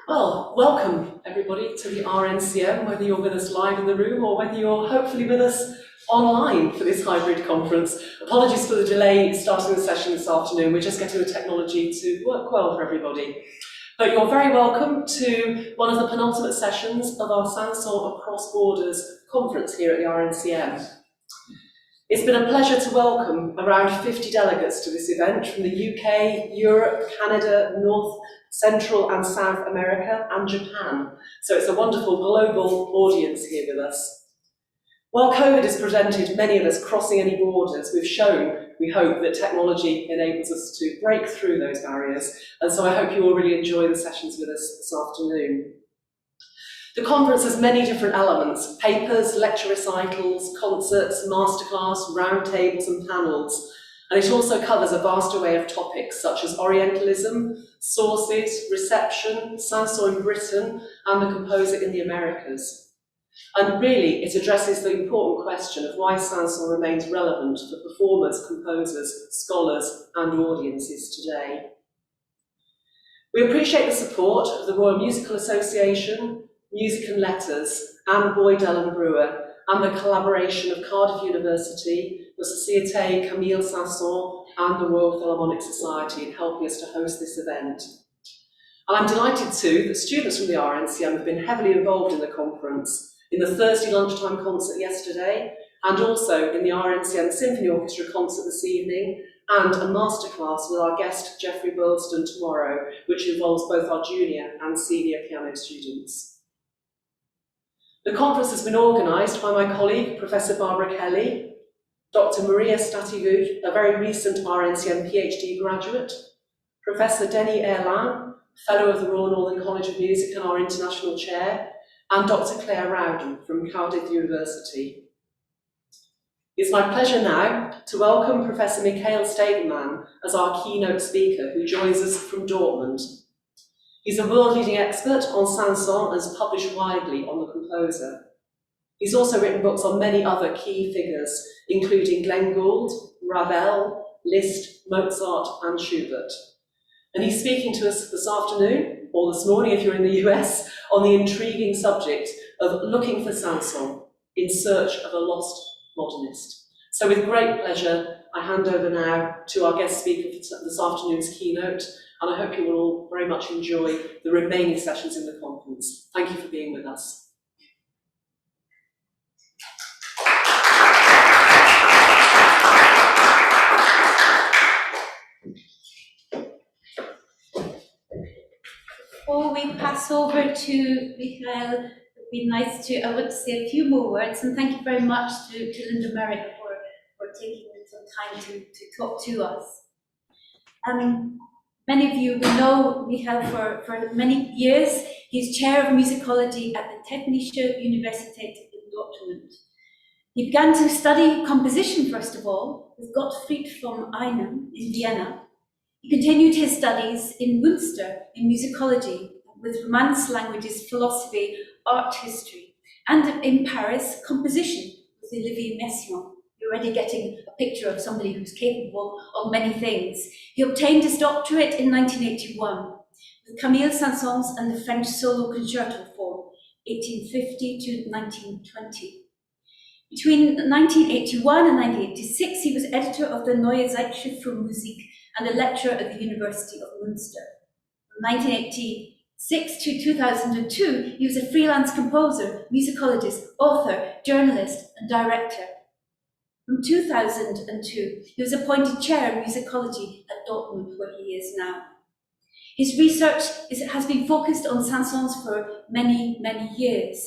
Well, welcome everybody to the RNCM, whether you're with us live in the room or whether you're hopefully with us online for this hybrid conference. Apologies for the delay starting the session this afternoon. We're just getting the technology to work well for everybody. But you're very welcome to one of the penultimate sessions of our Saint-Saëns Across Borders conference here at the RNCM. It's been a pleasure to welcome around 50 delegates to this event from the UK, Europe, Canada, North, Central and South America and Japan. So it's a wonderful global audience here with us. While COVID has prevented many of us crossing any borders, we've shown, we hope, that technology enables us to break through those barriers. And so I hope you all really enjoy the sessions with us this afternoon. The conference has many different elements: papers, lecture recitals, concerts, masterclass, roundtables and panels. And it also covers a vast array of topics such as Orientalism, sources, reception, Saint-Saëns in Britain, and the composer in the Americas. And really, it addresses the important question of why Saint-Saëns remains relevant for performers, composers, scholars, and audiences today. We appreciate the support of the Royal Musical Association, Music and Letters, Anne Boydell and Brewer, and the collaboration of Cardiff University, the Société Camille Saint-Saëns, and the Royal Philharmonic Society in helping us to host this event. And I'm delighted too that students from the RNCM have been heavily involved in the conference, in the Thursday lunchtime concert yesterday, and also in the RNCM Symphony Orchestra concert this evening, and a masterclass with our guest Geoffrey Burlston tomorrow, which involves both our junior and senior piano students. The conference has been organised by my colleague, Professor Barbara Kelly, Dr. Maria Stativu, a very recent RNCM PhD graduate, Professor Denis Erlin, Fellow of the Royal Northern College of Music and our International Chair, and Dr. Claire Rowden from Cardiff University. It's my pleasure now to welcome Professor Michael Stegemann as our keynote speaker, who joins us from Dortmund. He's a world-leading expert on Saint-Saëns and has published widely on the composer. He's also written books on many other key figures, including Glenn Gould, Ravel, Liszt, Mozart, and Schubert. And he's speaking to us this afternoon, or this morning if you're in the US, on the intriguing subject of looking for Saint-Saëns in search of a lost modernist. So with great pleasure, I hand over now to our guest speaker for this afternoon's keynote, and I hope you will all very much enjoy the remaining sessions in the conference. Thank you for being with us. Before we pass over to Michael, it would be nice to, I would say a few more words, and thank you very much to Linda Merrick for taking some time to talk to us. Many of you will know Michael for many years. He's chair of musicology at the Technische Universität in Dortmund. He began to study composition, first of all, with Gottfried von Einem in Vienna. He continued his studies in Münster in musicology, with Romance languages, philosophy, art history, and in Paris, composition with Olivier Messiaen. You're already getting a picture of somebody who's capable of many things. He obtained his doctorate in 1981 with Camille Saint-Saëns and the French Solo Concerto Form, 1850 to 1920. Between 1981 and 1986, he was editor of the Neue Zeitschrift für Musik and a lecturer at the University of Münster. From 1986 to 2002, he was a freelance composer, musicologist, author, journalist, and director. From 2002, he was appointed chair of musicology at Dortmund, where he is now. His research has been focused on Saint-Saëns for many, many years.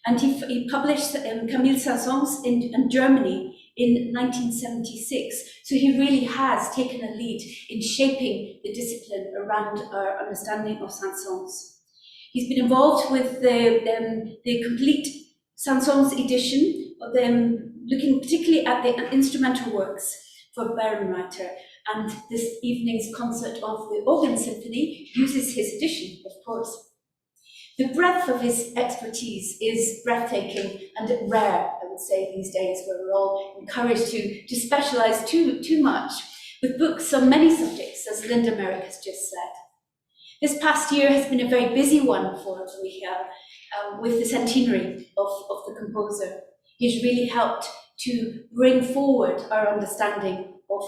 And he published Camille Saint-Saëns in Germany in 1976. So he really has taken a lead in shaping the discipline around our understanding of Saint-Saëns. He's been involved with the complete Saint-Saëns edition of them, looking particularly at the instrumental works for Bärenreiter, and this evening's concert of the Organ Symphony uses his edition, of course. The breadth of his expertise is breathtaking and rare, I would say, these days, where we're all encouraged to specialize too much, with books on many subjects, as Linda Merrick has just said. This past year has been a very busy one for Michael, with the centenary of the composer. He's really helped to bring forward our understanding of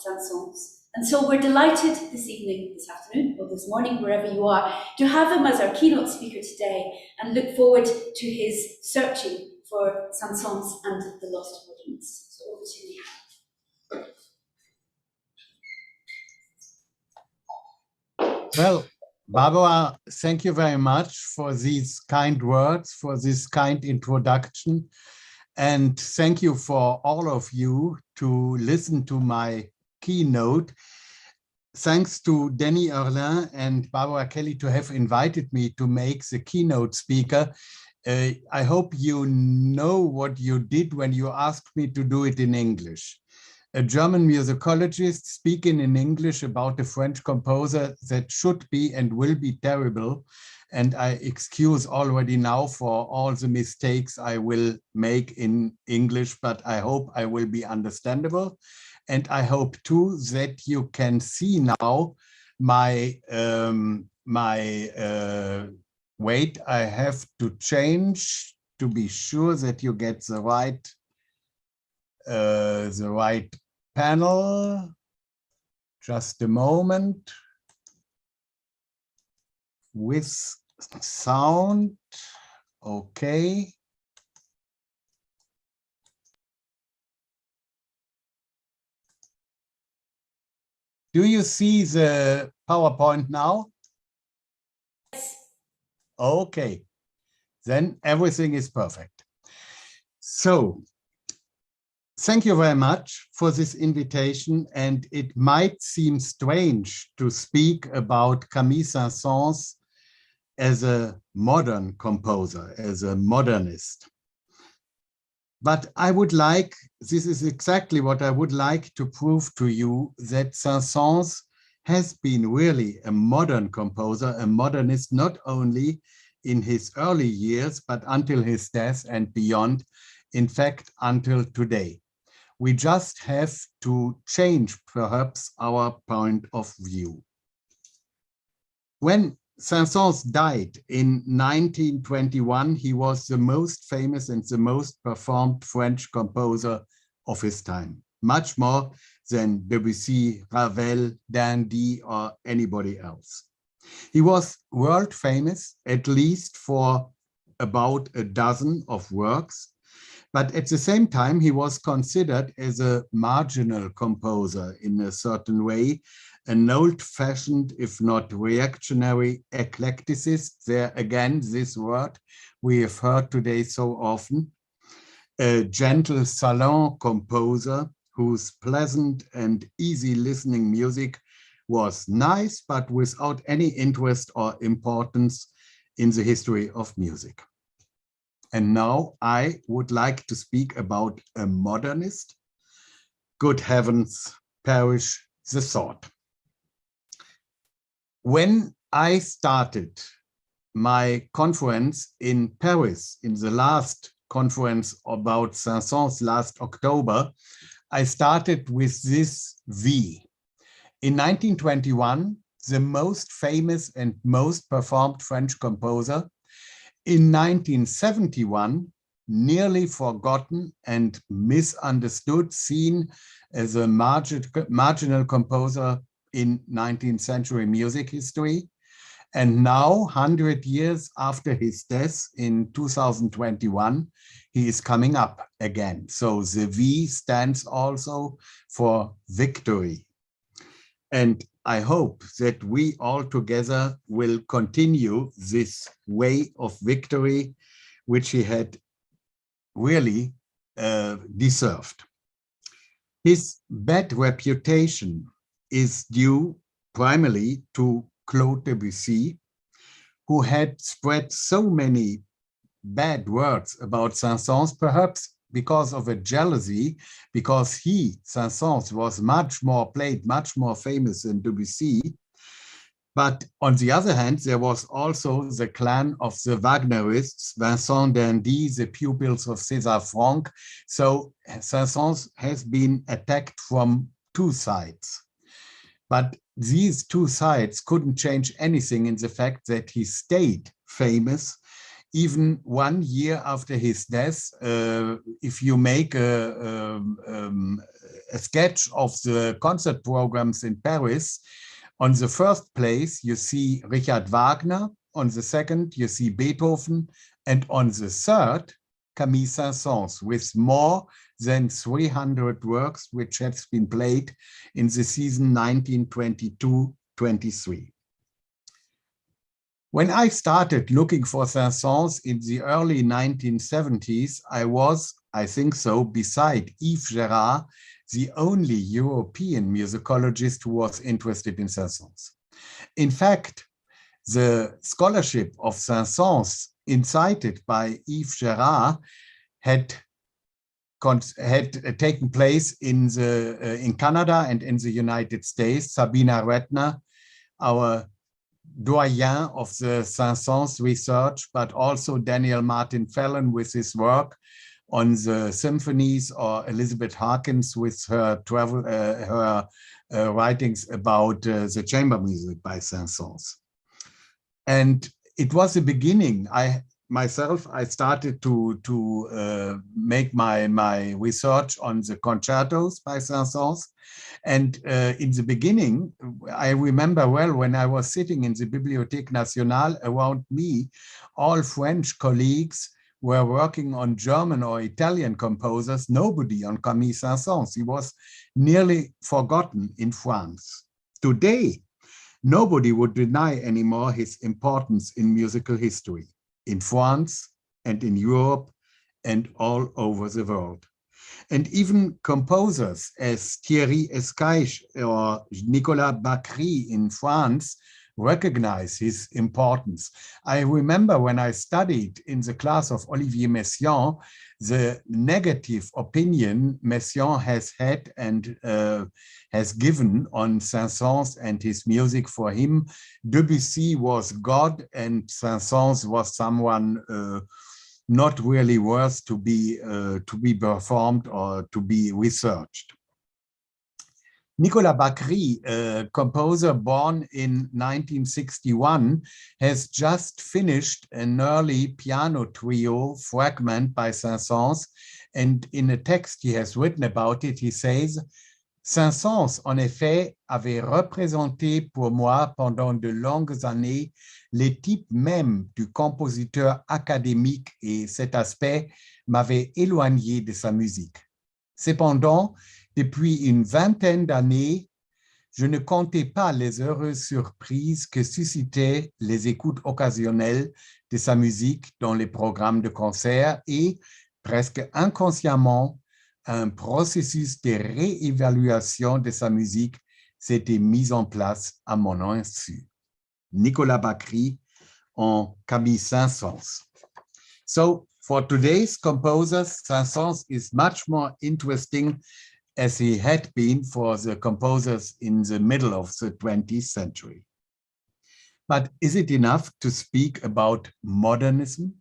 Saint-Saëns. And so we're delighted this evening, this afternoon, or this morning, wherever you are, to have him as our keynote speaker today and look forward to his searching for Saint-Saëns and the Lost Modernist. So over to you. Well, Barbara, thank you very much for these kind words, for this kind introduction. And thank you for all of you to listen to my keynote. Thanks to Denny Erlin and Barbara Kelly to have invited me to make the keynote speaker. I hope you know what you did when you asked me to do it in English. A German musicologist speaking in English about a French composer that should be and will be terrible. And I excuse already now for all the mistakes I will make in English, but I hope I will be understandable. And I hope too that you can see now my, wait, I have to change to be sure that you get the right panel. Just a moment. With sound, okay. Do you see the PowerPoint now? Yes. Okay, then everything is perfect. So, thank you very much for this invitation, and it might seem strange to speak about Camille Saint-Saëns as a modern composer, as a modernist. But I would like, this is exactly what I would like to prove to you, that Saint-Saëns has been really a modern composer, a modernist, not only in his early years, but until his death and beyond, in fact, until today. We just have to change, perhaps, our point of view. When Saint-Saëns died in 1921, he was the most famous and the most performed French composer of his time, much more than Debussy, Ravel, Dandy, or anybody else. He was world famous, at least for about a dozen of works, but at the same time, he was considered as a marginal composer in a certain way, an old-fashioned, if not reactionary, eclecticist. There again, this word we have heard today so often. A gentle salon composer whose pleasant and easy listening music was nice, but without any interest or importance in the history of music. And now I would like to speak about a modernist. Good heavens, perish the thought. When I started my conference in Paris, in the last conference about Saint-Saëns last October, I started with this V. In 1921, the most famous and most performed French composer. In 1971, nearly forgotten and misunderstood, seen as a marginal composer in 19th century music history. And now, 100 years after his death in 2021, he is coming up again. So the V stands also for victory. And I hope that we all together will continue this way of victory, which he had really deserved. His bad reputation is due primarily to Claude Debussy, who had spread so many bad words about Saint-Saëns, perhaps because of a jealousy, because he, Saint-Saëns, was much more famous than Debussy. But on the other hand, there was also the clan of the Wagnerists, Vincent d'Indy, the pupils of César Franck. So Saint-Saëns has been attacked from two sides. But these two sides couldn't change anything in the fact that he stayed famous even 1 year after his death. If you make a sketch of the concert programs in Paris, on the first place, you see Richard Wagner. On the second, you see Beethoven. And on the third, Camille Saint-Saëns, with more than 300 works which has been played in the season 1922-23. When I started looking for Saint-Saëns in the early 1970s, I was, I think so, beside Yves Gérard, the only European musicologist who was interested in Saint-Saëns. In fact, the scholarship of Saint-Saëns, incited by Yves Gérard, had taken place in Canada and in the United States. Sabina Redner, our doyen of the Saint-Saëns research, but also Daniel Martin Fallon with his work on the symphonies, or Elizabeth Harkins with her writings about the chamber music by Saint-Saëns. And it was the beginning. I started to make my research on the concertos by Saint-Saëns. And in the beginning, I remember well when I was sitting in the Bibliothèque Nationale, around me, all French colleagues were working on German or Italian composers, nobody on Camille Saint-Saëns. He was nearly forgotten in France. Today, nobody would deny anymore his importance in musical history, in France and in Europe and all over the world. And even composers as Thierry Escaich or Nicolas Bacri in France recognize his importance. I remember when I studied in the class of Olivier Messiaen, the negative opinion Messiaen has had and has given on Saint-Saëns and his music. For him, Debussy was God and Saint-Saëns was someone not really worth to be performed or to be researched. Nicolas Bacri, a composer born in 1961, has just finished an early piano trio fragment by Saint-Saëns, and in a text he has written about it, he says, Saint-Saëns, en effet, avait représenté pour moi pendant de longues années les types même du compositeur académique, et cet aspect m'avait éloigné de sa musique. Cependant, depuis une vingtaine d'années, je ne comptais pas les heureuses surprises que suscitaient les écoutes occasionnelles de sa musique dans les programmes de concert et, presque inconsciemment, un processus de réévaluation de sa musique s'était mis en place à mon insu. Nicolas Bacri en Camille Saint-Saëns. So, for today's composers, Saint-Saëns is much more interesting as he had been for the composers in the middle of the 20th century. But is it enough to speak about modernism?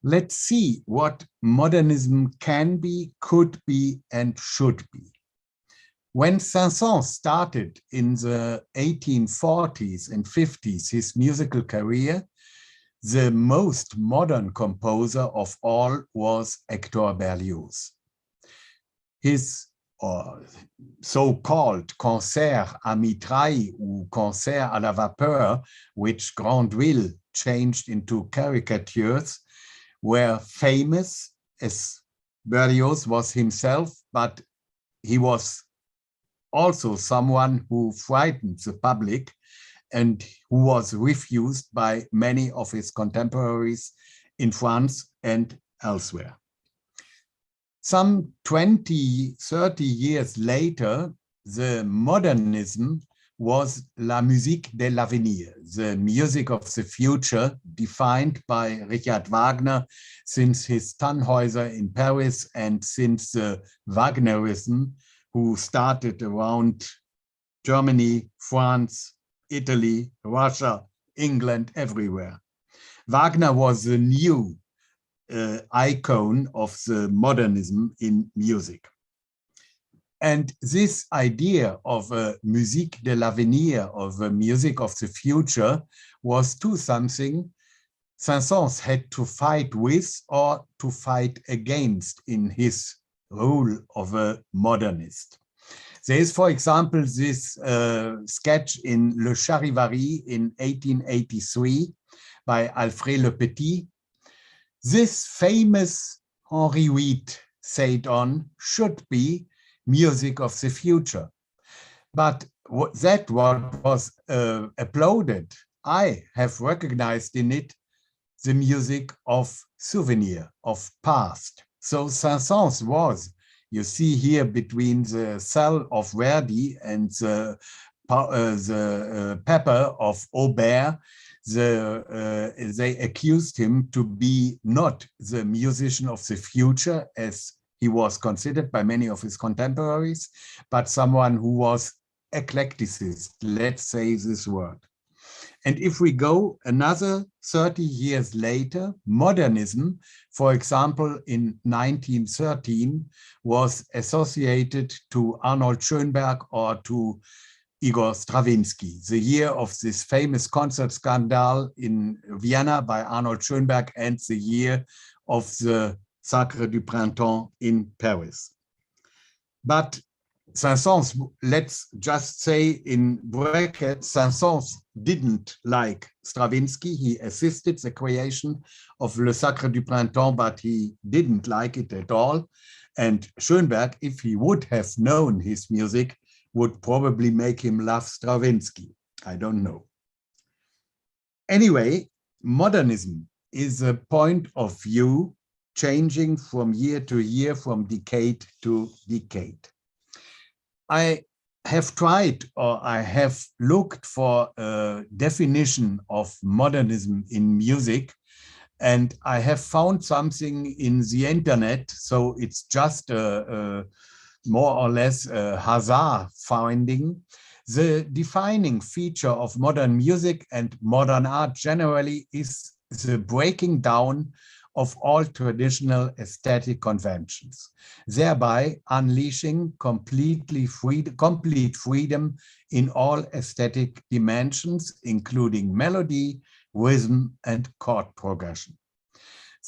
Let's see what modernism can be, could be, and should be. When Saint-Saëns started in the 1840s and 50s his musical career, the most modern composer of all was Hector Berlioz. His so-called concert à mitraille ou concert à la vapeur, which Grandville changed into caricatures, were famous, as Berlioz was himself, but he was also someone who frightened the public and who was refused by many of his contemporaries in France and elsewhere. Some 20, 30 years later, the modernism was la musique de l'avenir, the music of the future, defined by Richard Wagner since his Tannhäuser in Paris and since the Wagnerism, who started around Germany, France, Italy, Russia, England, everywhere. Wagner was the new icon of the modernism in music. And this idea of a musique de l'avenir, of a music of the future, was too something Saint-Saëns had to fight with or to fight against in his role of a modernist. There is, for example, this sketch in Le Charivari in 1883 by Alfred Le Petit. This famous Henri VIII said on should be music of the future. But that what was applauded, I have recognized in it the music of souvenir, of past. So Saint-Saëns was, you see here between the cell of Verdi and the pepper of Aubert, they accused him to be not the musician of the future as he was considered by many of his contemporaries, but someone who was eclecticist, let's say this word. And if we go another 30 years later, modernism, for example, in 1913, was associated to Arnold Schoenberg or to Igor Stravinsky, the year of this famous concert scandal in Vienna by Arnold Schoenberg and the year of the Sacre du Printemps in Paris. But Saint-Saëns, let's just say in brackets, Saint-Saëns didn't like Stravinsky. He assisted the creation of Le Sacre du Printemps, but he didn't like it at all. And Schoenberg, if he would have known his music, would probably make him love Stravinsky. I don't know. Anyway, modernism is a point of view changing from year to year, from decade to decade. I have tried, or I have looked for a definition of modernism in music, and I have found something in the internet. So it's just a more or less a hazard finding. The defining feature of modern music and modern art generally is the breaking down of all traditional aesthetic conventions, thereby unleashing complete freedom in all aesthetic dimensions, including melody, rhythm, and chord progression.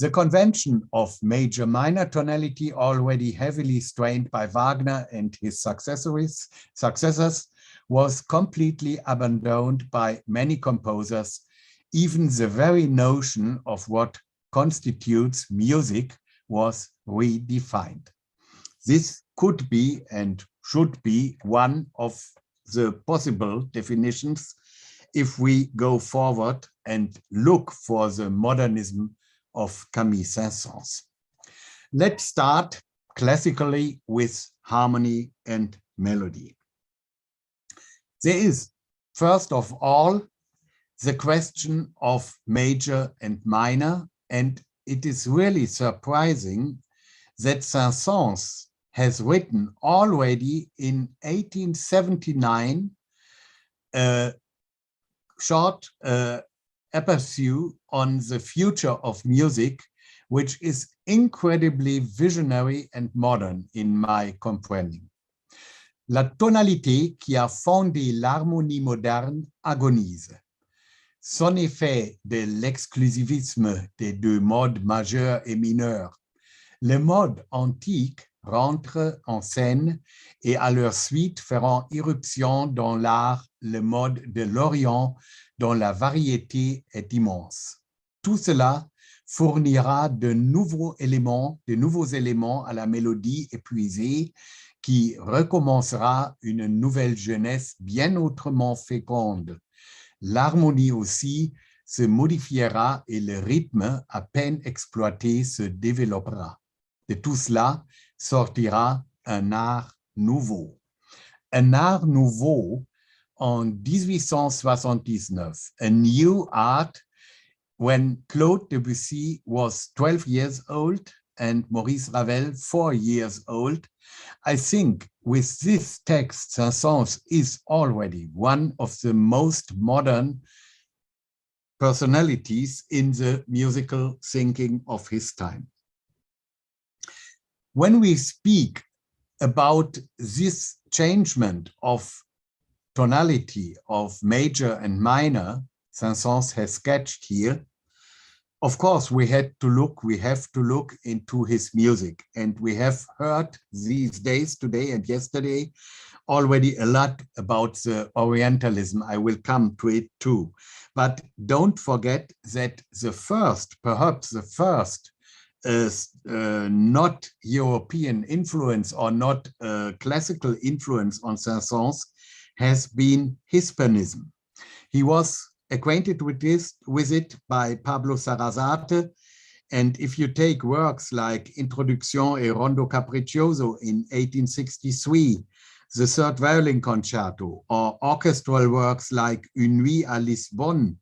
The convention of major-minor tonality, already heavily strained by Wagner and his successors, was completely abandoned by many composers. Even the very notion of what constitutes music was redefined. This could be and should be one of the possible definitions if we go forward and look for the modernism of Camille Saint-Saëns. Let's start classically with harmony and melody. There is, first of all, the question of major and minor, and it is really surprising that Saint-Saëns has written already in 1879 a short aperçu on the future of music, which is incredibly visionary and modern in my comprehending. La tonalité qui a fondé l'harmonie moderne agonise. Son effet de l'exclusivisme des deux modes majeurs et mineurs. Les modes antiques rentrent en scène et à leur suite feront irruption dans l'art le mode de l'Orient dont la variété est immense. Tout cela fournira de nouveaux éléments à la mélodie épuisée qui recommencera une nouvelle jeunesse bien autrement féconde. L'harmonie aussi se modifiera et le rythme à peine exploité se développera. De tout cela sortira un art nouveau. Un art nouveau en 1879, a new art when Claude Debussy was 12 years old and Maurice Ravel 4 years old. I think with this text, Saint-Saëns is already one of the most modern personalities in the musical thinking of his time. When we speak about this changement of tonality of major and minor, Saint-Saëns has sketched here, of course, we have to look into his music. And we have heard these days, today and yesterday, already a lot about the Orientalism. I will come to it too. But don't forget that perhaps the first not European influence or not classical influence on Saint-Saëns has been Hispanism. He was acquainted with it by Pablo Sarasate. And if you take works like Introduction et Rondo Capriccioso in 1863, the Third Violin Concerto, or orchestral works like Une Nuit à Lisbonne,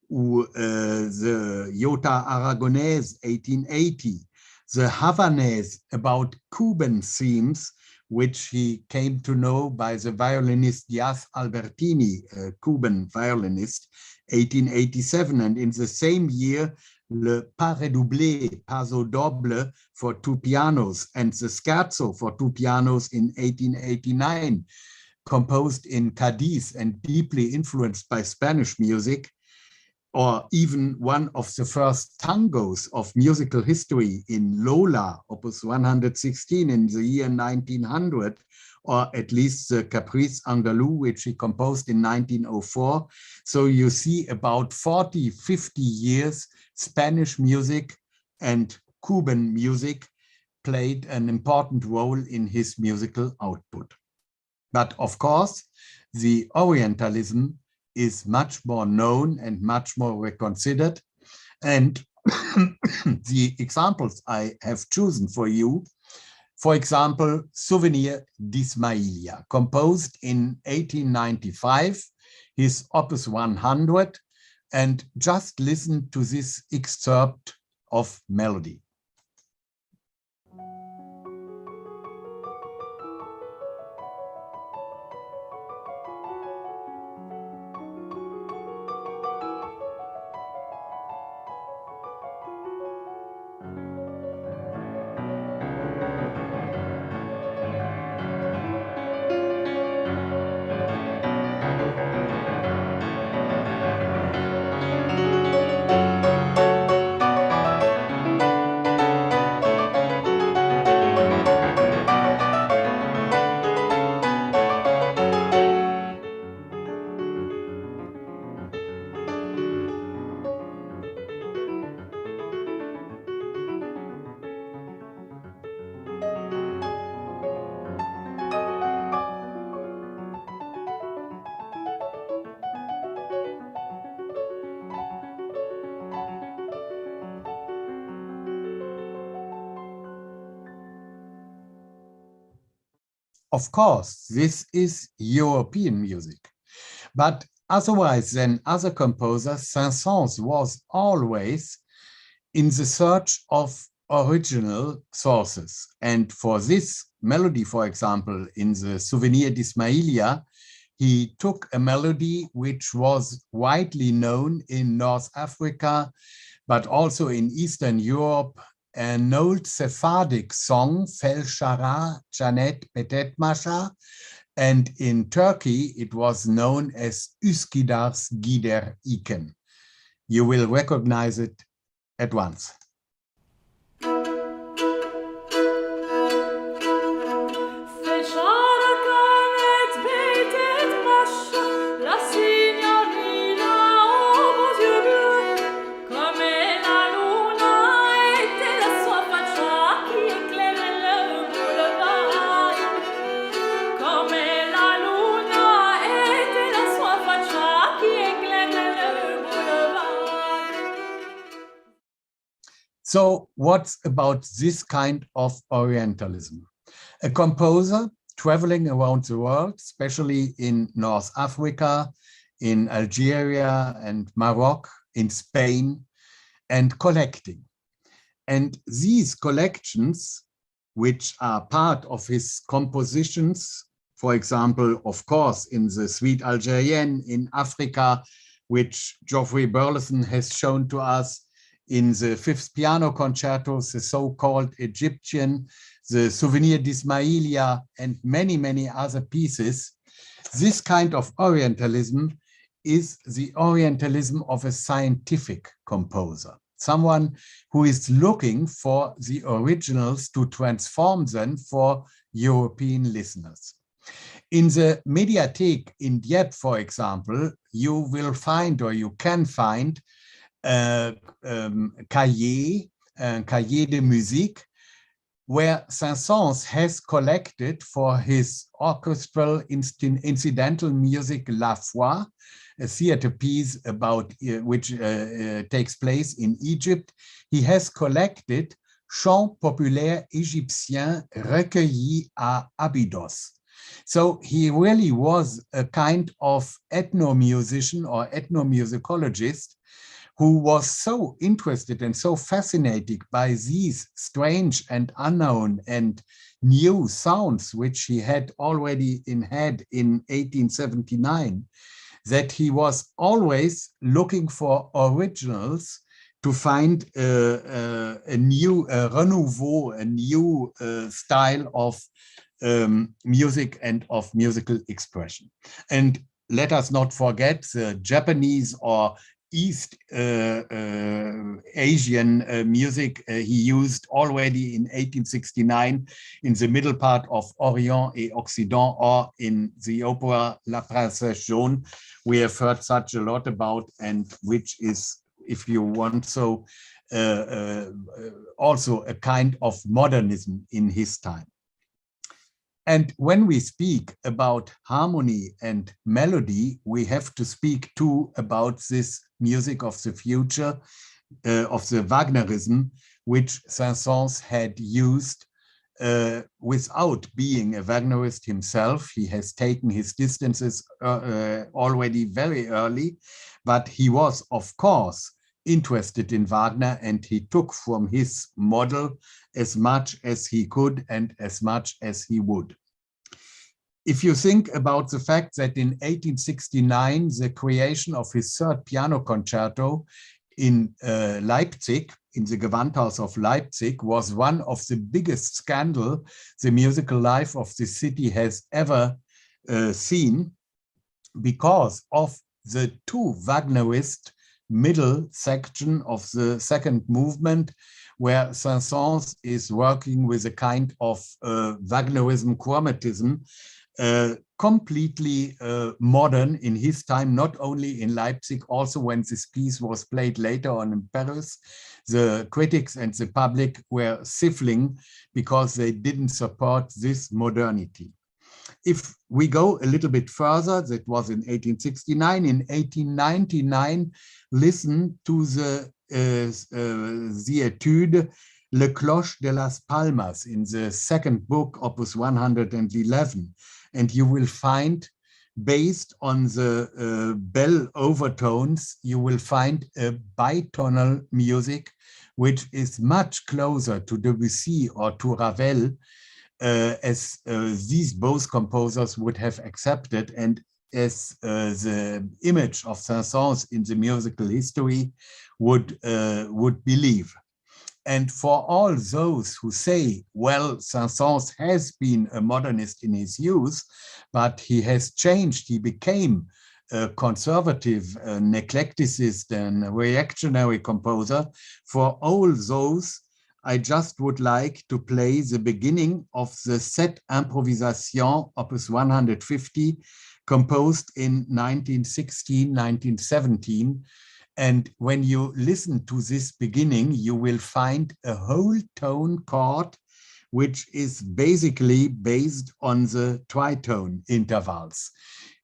or the Jota Aragonese 1880, the Havanaise about Cuban themes, which he came to know by the violinist Diaz Albertini, a Cuban violinist, 1887. And in the same year, Le Pas redoublé, Paso doble for 2 pianos, and the Scherzo for 2 pianos in 1889, composed in Cadiz and deeply influenced by Spanish music, or even one of the first tangos of musical history in Lola, opus 116 in the year 1900, or at least the Caprice Andalou, which he composed in 1904. So you see about 40, 50 years, Spanish music and Cuban music played an important role in his musical output. But of course, the Orientalism is much more known and much more reconsidered. And the examples I have chosen for you, for example, Souvenir d'Ismaïlia, composed in 1895, his opus 100, and just listen to this excerpt of melody. Of course, this is European music, but otherwise than other composers, Saint-Saëns was always in the search of original sources. And for this melody, for example, in the Souvenir d'Ismaïlia, he took a melody which was widely known in North Africa, but also in Eastern Europe, an old Sephardic song, Fel Shara, Janet Petet Masha, and in Turkey it was known as Üsküdar's Gider İken. You will recognize it at once. So what's about this kind of Orientalism? A composer traveling around the world, especially in North Africa, in Algeria and Morocco, in Spain, and collecting. And these collections, which are part of his compositions, for example, of course, in the Suite Algérienne in Africa, which Geoffrey Burleson has shown to us, in the Fifth Piano Concerto, the so-called Egyptian, the Souvenir d'Ismailia, and many, many other pieces. This kind of Orientalism is the Orientalism of a scientific composer, someone who is looking for the originals to transform them for European listeners. In the Mediathek in Dieppe, for example, you will find, or you can find, cahiers de musique, where Saint-Saëns has collected for his orchestral incidental music La Foi, a theater piece about which takes place in Egypt. He has collected chants populaires égyptiens recueillis à Abydos. So he really was a kind of ethnomusician or ethnomusicologist who was so interested and so fascinated by these strange and unknown and new sounds, which he had already had in 1879, that he was always looking for originals to find a new renouveau, a new style of music and of musical expression. And let us not forget the Japanese or East Asian music he used already in 1869 in the middle part of Orient et Occident, or in the opera La Princesse Jaune. We have heard such a lot about, and which is, if you want so, also a kind of modernism in his time. And when we speak about harmony and melody, we have to speak too about this music of the future, of the Wagnerism, which Saint-Saëns had used without being a Wagnerist himself. He has taken his distances already very early, but he was, of course, interested in Wagner, and he took from his model as much as he could and as much as he would. If you think about the fact that in 1869, the creation of his third piano concerto in Leipzig, in the Gewandhaus of Leipzig, was one of the biggest scandals the musical life of the city has ever seen, because of the two Wagnerist middle section of the second movement, where Saint-Saëns is working with a kind of Wagnerism, chromatism, completely modern in his time, not only in Leipzig, also when this piece was played later on in Paris. The critics and the public were sniffling because they didn't support this modernity. If we go a little bit further, that was in 1869, in 1899, listen to the Etude Le Cloche de las Palmas in the second book, Opus 111. And you will find, based on the bell overtones, you will find a bitonal music, which is much closer to Debussy or to Ravel, as these both composers would have accepted, and as the image of Saint-Saëns in the musical history would believe. And for all those who say, well, Saint-Saëns has been a modernist in his youth, but he has changed, he became a conservative, an eclecticist, and a reactionary composer, for all those, I just would like to play the beginning of the Sept Improvisations, Opus 150, composed in 1916, 1917. And when you listen to this beginning, you will find a whole tone chord, which is basically based on the tritone intervals.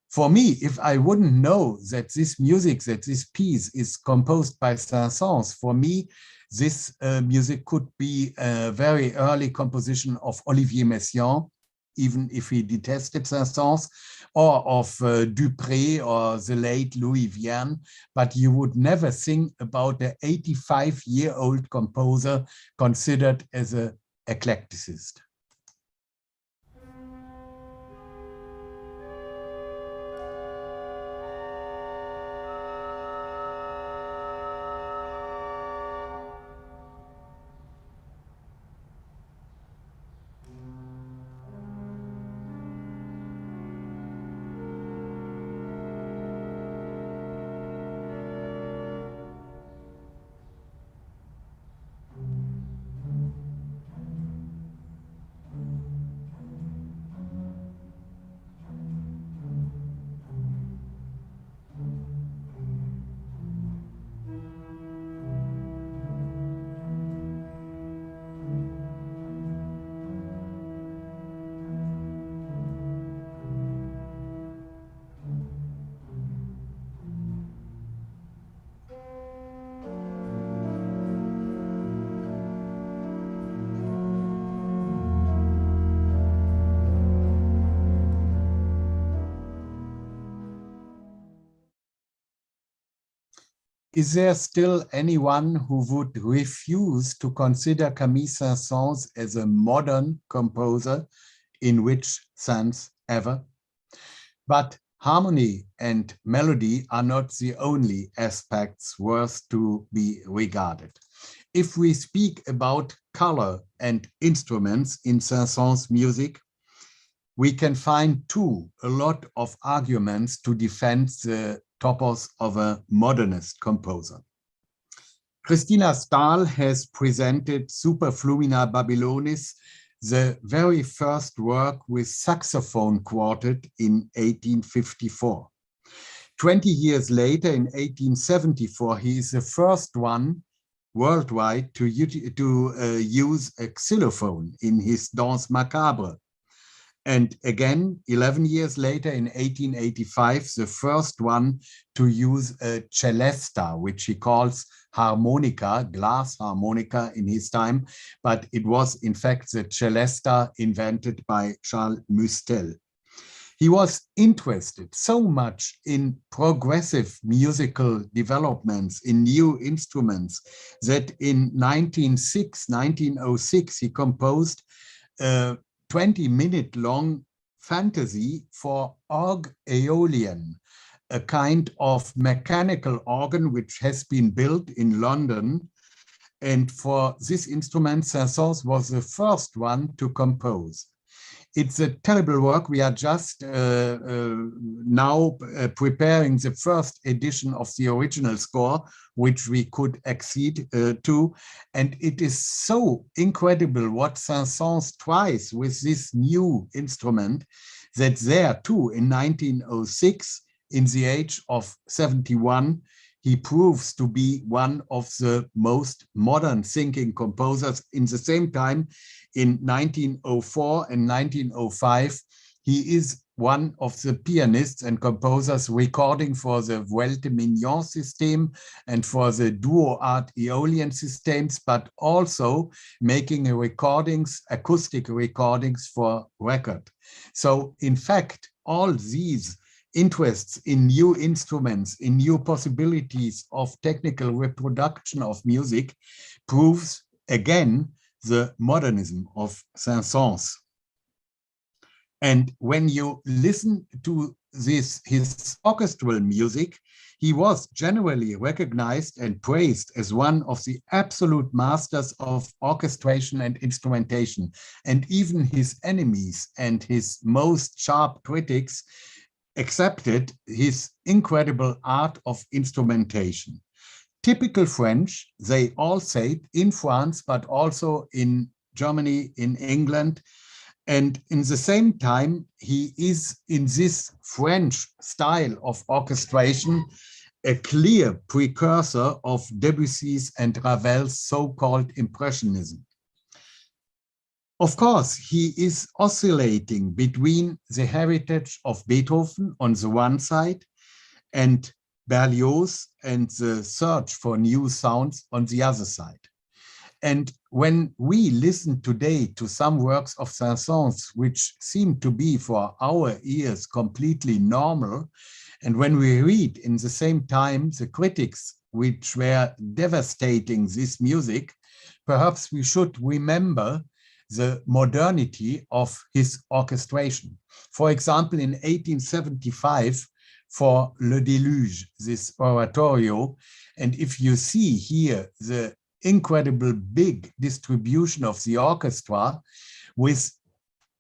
For me, if I wouldn't know that this music, that this piece is composed by Saint-Saëns, for me, this music could be a very early composition of Olivier Messiaen, even if he detested Saint-Saëns, or of Dupré or the late Louis Vierne, but you would never think about the 85-year-old composer considered as an eclecticist. Is there still anyone who would refuse to consider Camille Saint-Saëns as a modern composer in which sense ever? But harmony and melody are not the only aspects worth to be regarded. If we speak about color and instruments in Saint-Saëns' music, we can find a lot of arguments to defend the topos of a modernist composer. Christina Stahl has presented Superflumina Babylonis, the very first work with saxophone quartet in 1854. 20 years later, in 1874, he is the first one worldwide to use a xylophone in his Danse Macabre. And again, 11 years later, in 1885, the first one to use a celesta, which he calls harmonica, glass harmonica in his time, but it was in fact the celesta invented by Charles Mustel. He was interested so much in progressive musical developments, in new instruments, that in 1906, he composed 20-minute long fantasy for Orgue Aeolian, a kind of mechanical organ which has been built in London. And for this instrument, Saint-Saëns was the first one to compose. It's a terrible work. We are just now preparing the first edition of the original score, which we could accede to. And it is so incredible what Saint-Saëns tries with this new instrument, that there too, in 1906, in the age of 71, he proves to be one of the most modern thinking composers. In the same time, in 1904 and 1905, he is one of the pianists and composers recording for the Vuelte Mignon system and for the Duo Art Aeolian systems, but also making acoustic recordings for record. So in fact, all these interests in new instruments, in new possibilities of technical reproduction of music, proves again the modernism of Saint-Saëns. And when you listen to his orchestral music, he was generally recognized and praised as one of the absolute masters of orchestration and instrumentation. And even his enemies and his most sharp critics accepted his incredible art of instrumentation. Typical French, they all say it in France, but also in Germany, in England. And in the same time, he is in this French style of orchestration, a clear precursor of Debussy's and Ravel's so-called Impressionism. Of course, he is oscillating between the heritage of Beethoven on the one side and Berlioz and the search for new sounds on the other side. And when we listen today to some works of Saint-Saëns, which seem to be for our ears completely normal, and when we read in the same time the critics which were devastating this music, perhaps we should remember the modernity of his orchestration. For example, in 1875, for Le Déluge, this oratorio, and if you see here the incredible big distribution of the orchestra with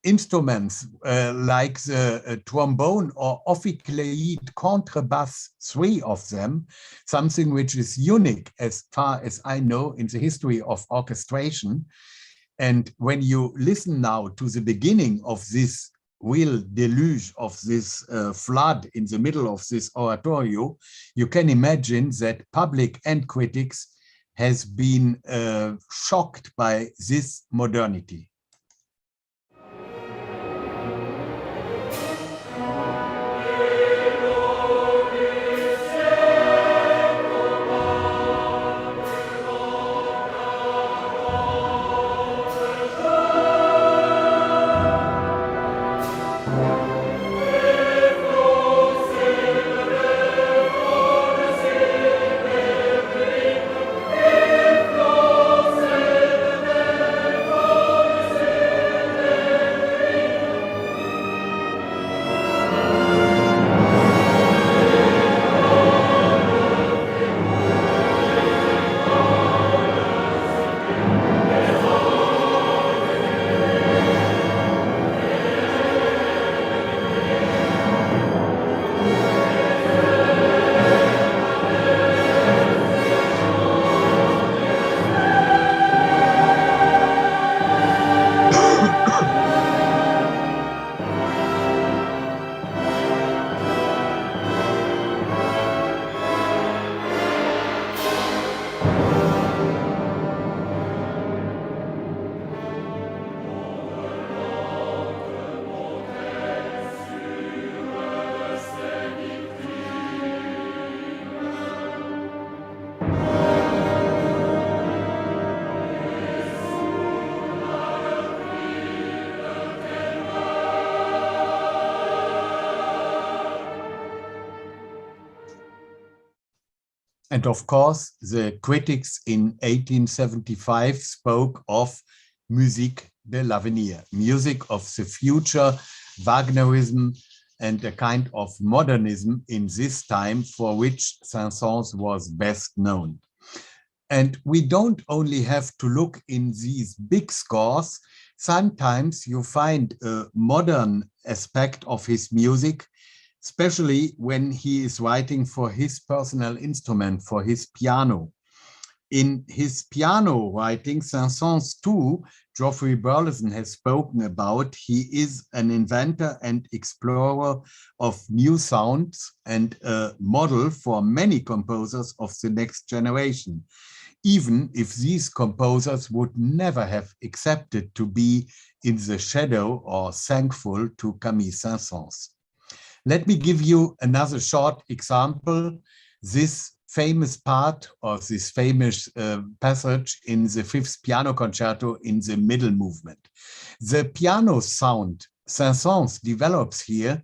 instruments like the trombone or ophicleide contrabass, 3 of them, something which is unique as far as I know in the history of orchestration. And when you listen now to the beginning of this real deluge, of this flood in the middle of this oratorio, you can imagine that public and critics has been shocked by this modernity. And of course, the critics in 1875 spoke of musique de l'avenir, music of the future, Wagnerism, and a kind of modernism in this time for which Saint-Saëns was best known. And we don't only have to look in these big scores. Sometimes you find a modern aspect of his music, especially when he is writing for his personal instrument, for his piano. In his piano writing, Saint-Saëns too, Geoffrey Burleson has spoken about, he is an inventor and explorer of new sounds and a model for many composers of the next generation, even if these composers would never have accepted to be in the shadow or thankful to Camille Saint-Saëns. Let me give you another short example. This famous part or this famous passage in the Fifth Piano Concerto in the middle movement. The piano sound Saint-Saëns develops here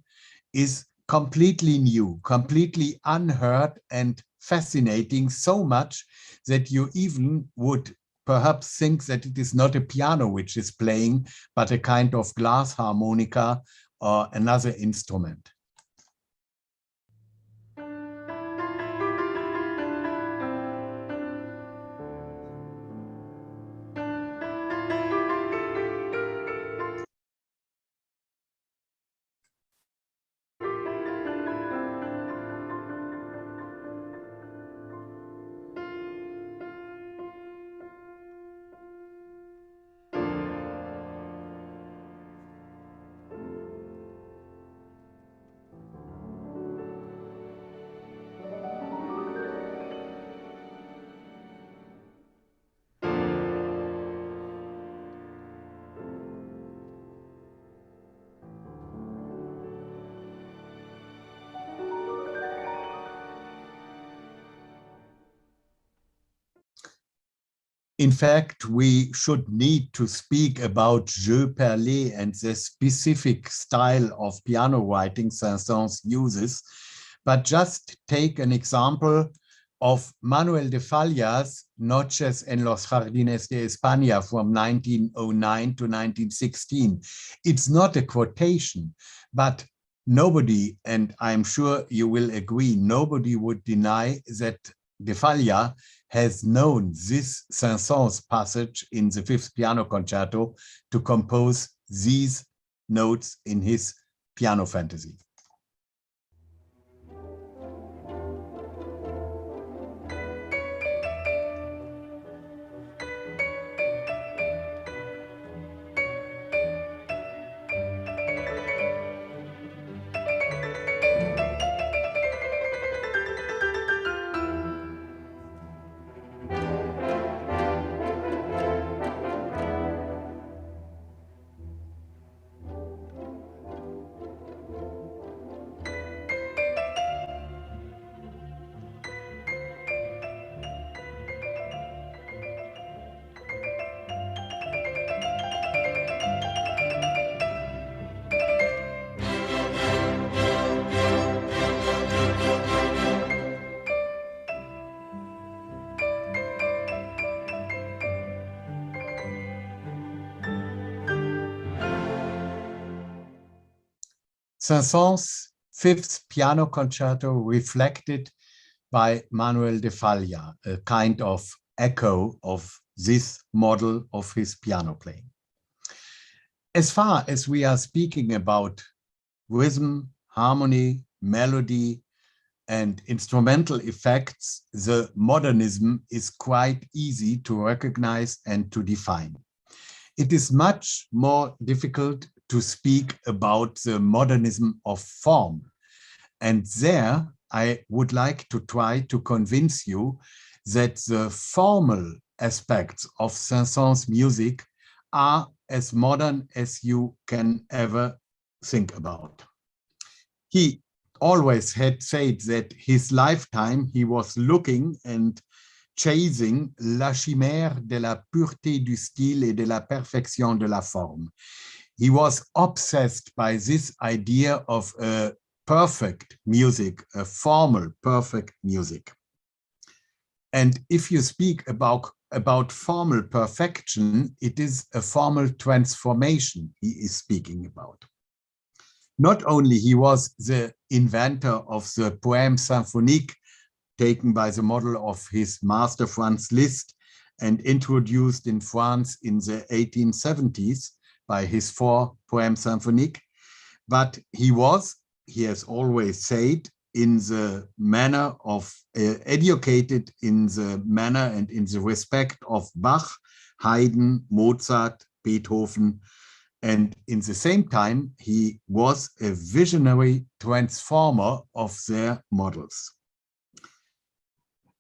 is completely new, completely unheard and fascinating, so much that you even would perhaps think that it is not a piano which is playing, but a kind of glass harmonica or another instrument. In fact, we should need to speak about jeu perlé and the specific style of piano writing Saint-Saëns uses, but just take an example of Manuel de Falla's Noches en los Jardines de España from 1909 to 1916. It's not a quotation, but nobody, and I'm sure you will agree, nobody would deny that de Falla has known this Saint-Saëns passage in the Fifth Piano Concerto to compose these notes in his piano fantasy. Saint-Saëns' Fifth Piano Concerto reflected by Manuel de Falla, a kind of echo of this model of his piano playing. As far as we are speaking about rhythm, harmony, melody, and instrumental effects, the modernism is quite easy to recognize and to define. It is much more difficult to speak about the modernism of form. And there, I would like to try to convince you that the formal aspects of Saint-Saëns' music are as modern as you can ever think about. He always had said that his lifetime he was looking and chasing la chimère de la pureté du style et de la perfection de la forme. He was obsessed by this idea of a perfect music, a formal, perfect music. And if you speak about formal perfection, it is a formal transformation he is speaking about. Not only he was the inventor of the poème symphonique, taken by the model of his master Franz Liszt and introduced in France in the 1870s by his four poème symphonique, but he has always said, in the manner of educated in the manner and in the respect of Bach, Haydn, Mozart, Beethoven, and in the same time, he was a visionary transformer of their models.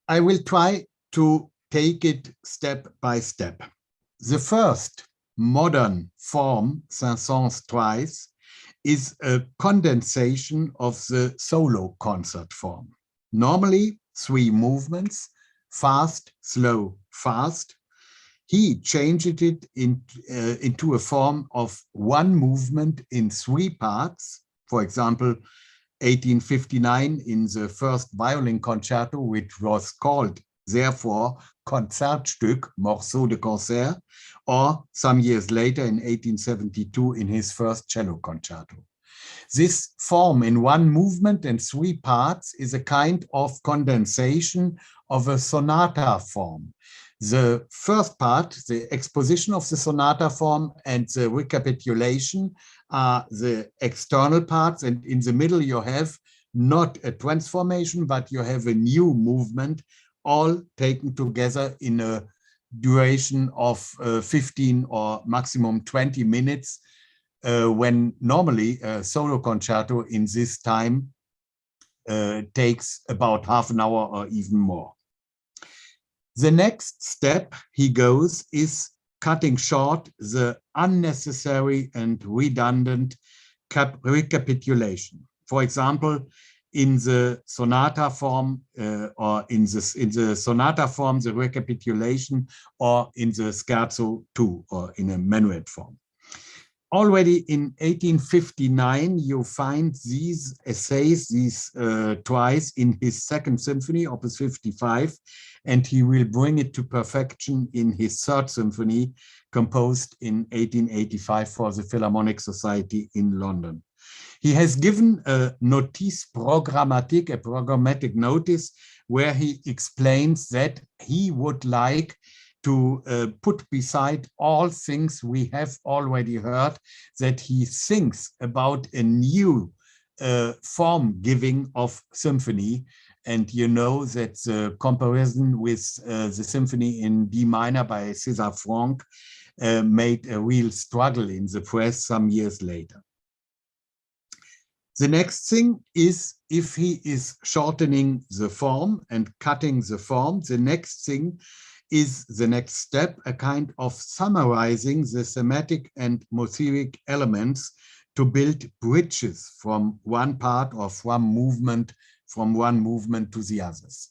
I will try to take it step by step. The first modern form Saint-Saëns tries is a condensation of the solo concert form. Normally, 3 movements, fast, slow, fast. He changed it into a form of 1 movement in 3 parts. For example, 1859 in the first violin concerto, which was called, therefore, Concertstück, Morceau de Concert, or some years later in 1872 in his first cello concerto. This form in 1 movement and 3 parts is a kind of condensation of a sonata form. The first part, the exposition of the sonata form and the recapitulation are the external parts, and in the middle you have not a transformation, but you have a new movement, all taken together in a duration of 15 or maximum 20 minutes, when normally a solo concerto in this time takes about half an hour or even more. The next step he goes is cutting short the unnecessary and redundant recapitulation. For example, in the sonata form, or in the sonata form, the recapitulation, or in the scherzo 2, or in a menuet form. Already in 1859, you find these essays, twice in his second symphony, Opus 55, and he will bring it to perfection in his third symphony, composed in 1885 for the Philharmonic Society in London. He has given a notice programmatique, a programmatic notice, where he explains that he would like to put beside all things we have already heard, that he thinks about a new form giving of symphony. And you know that the comparison with the symphony in D minor by César Franck made a real struggle in the press some years later. The next thing is, if he is shortening the form and cutting the form, the next thing is the next step, a kind of summarizing the thematic and motivic elements to build bridges from one part or from one movement to the others.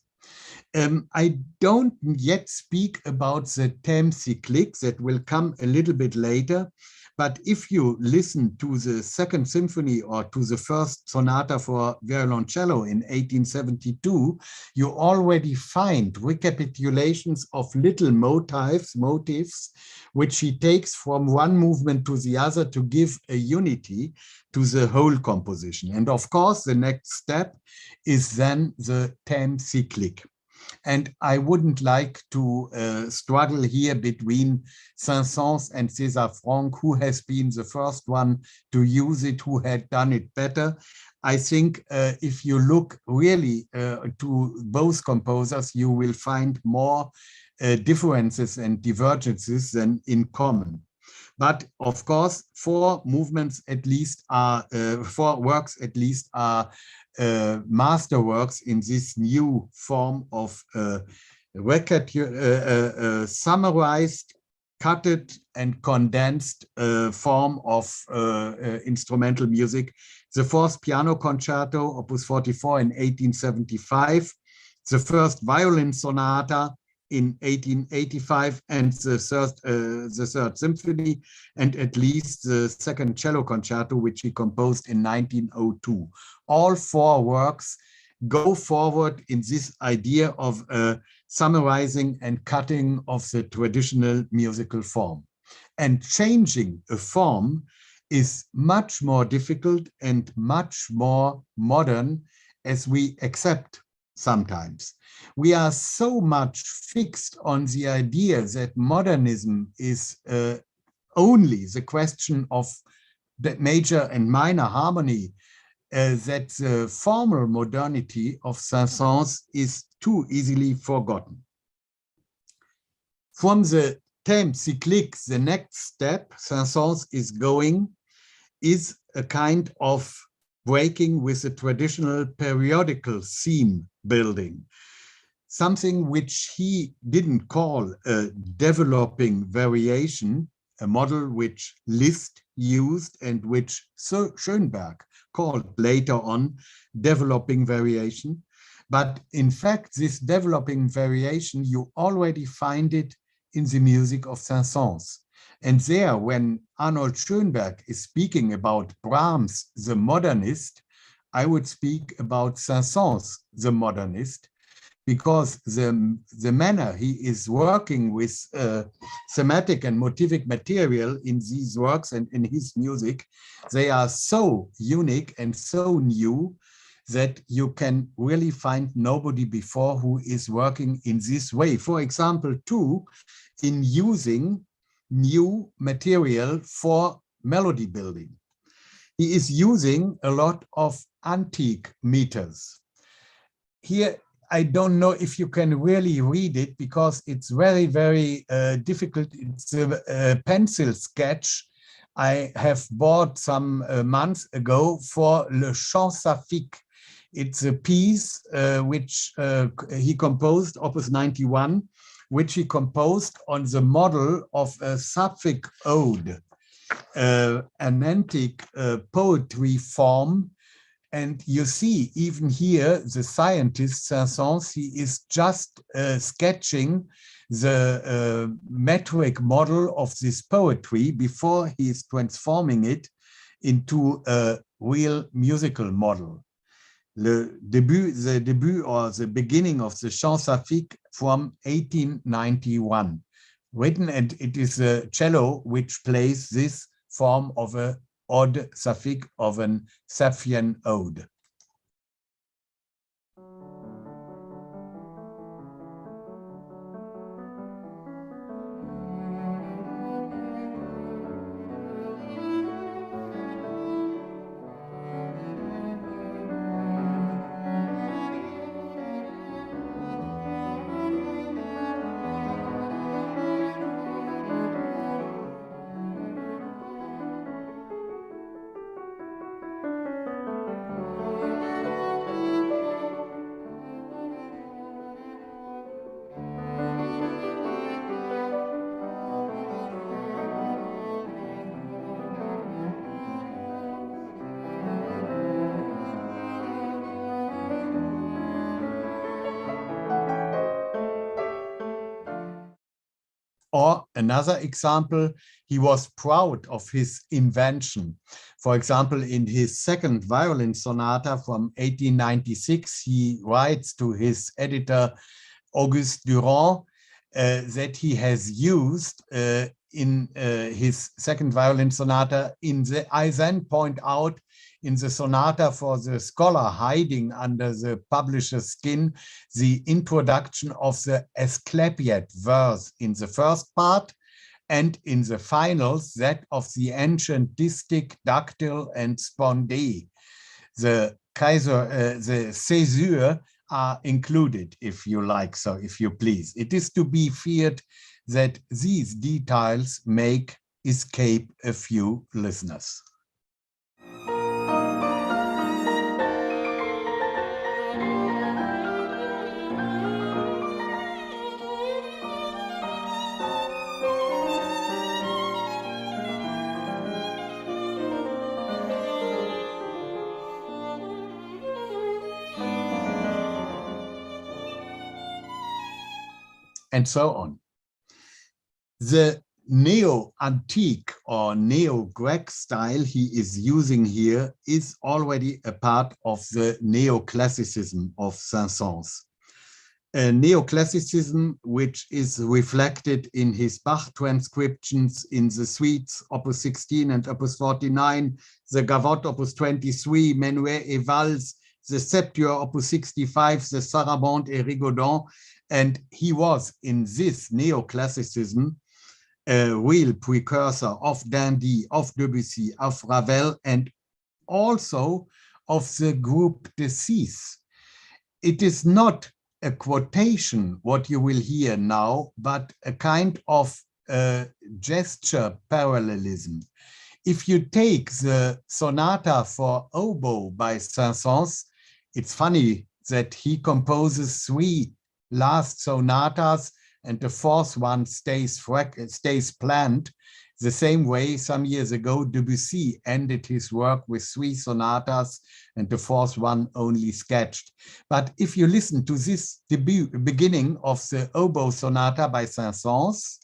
I don't yet speak about the thème cyclique, that will come a little bit later. But if you listen to the second symphony or to the first sonata for violoncello in 1872, you already find recapitulations of little motifs, which he takes from one movement to the other to give a unity to the whole composition. And of course, the next step is then the thème cyclique. And I wouldn't like to struggle here between Saint-Saëns and César Franck, who has been the first one to use it, who had done it better. I think if you look really to both composers, you will find more differences and divergences than in common. But of course, four works at least are masterworks in this new form of summarized, cutted, and condensed form of instrumental music. The fourth piano concerto, Opus 44 in 1875, the first violin sonata in 1885, and the third symphony, and at least the second cello concerto, which he composed in 1902. All four works go forward in this idea of summarizing and cutting of the traditional musical form. And changing a form is much more difficult and much more modern, as we accept sometimes. We are so much fixed on the idea that modernism is only the question of the major and minor harmony, that the formal modernity of Saint-Saëns is too easily forgotten. From the thème cyclique, the next step Saint-Saëns is going is a kind of breaking with the traditional periodical theme building, something which he didn't call a developing variation, a model which Liszt used and which Schoenberg called later on developing variation. But in fact, this developing variation, you already find it in the music of Saint-Saëns. And there, when Arnold Schoenberg is speaking about Brahms, the modernist, I would speak about Saint-Saëns, the modernist, because the manner he is working with thematic and motivic material in these works and in his music, they are so unique and so new that you can really find nobody before who is working in this way. For example, too, in using new material for melody building. He is using a lot of antique meters. Here, I don't know if you can really read it because it's very, very difficult. It's a pencil sketch I have bought some months ago for Le Chant Saphique. It's a piece which he composed, Opus 91, which he composed on the model of a Sapphic ode, an antique poetry form And you see, even here, the scientist Saint-Saëns, he is just sketching the metric model of this poetry before he is transforming it into a real musical model. The debut or the beginning of the Chant Saphique from 1891, written, and it is a cello which plays this form of a odd Saphique, of an Sapphian ode. Or another example, he was proud of his invention. For example, in his second violin sonata from 1896, he writes to his editor, Auguste Durand, that he has used in his second violin sonata. I then point out in the sonata for the scholar hiding under the publisher's skin, the introduction of the Asclepiad verse in the first part, and in the finals, that of the ancient distic, dactyl, and spondee. The caesure are included, if you like, so if you please. It is to be feared that these details make escape a few listeners. And so on. The neo-antique or neo-Greek style he is using here is already a part of the neoclassicism of Saint-Saëns. A neoclassicism which is reflected in his Bach transcriptions in the suites Opus 16 and Opus 49, the Gavotte Opus 23, Menuet et Valse, the Septuor Opus 65, the Sarabande et Rigaudon. And he was, in this neoclassicism, a real precursor of Dandy, of Debussy, of Ravel, and also of the group de Six. It is not a quotation, what you will hear now, but a kind of gesture parallelism. If you take the sonata for oboe by Saint-Saëns, it's funny that he composes three last sonatas and the fourth one stays planned. The same way some years ago Debussy ended his work with three sonatas and the fourth one only sketched. But if you listen to this beginning of the oboe sonata by Saint-Saëns,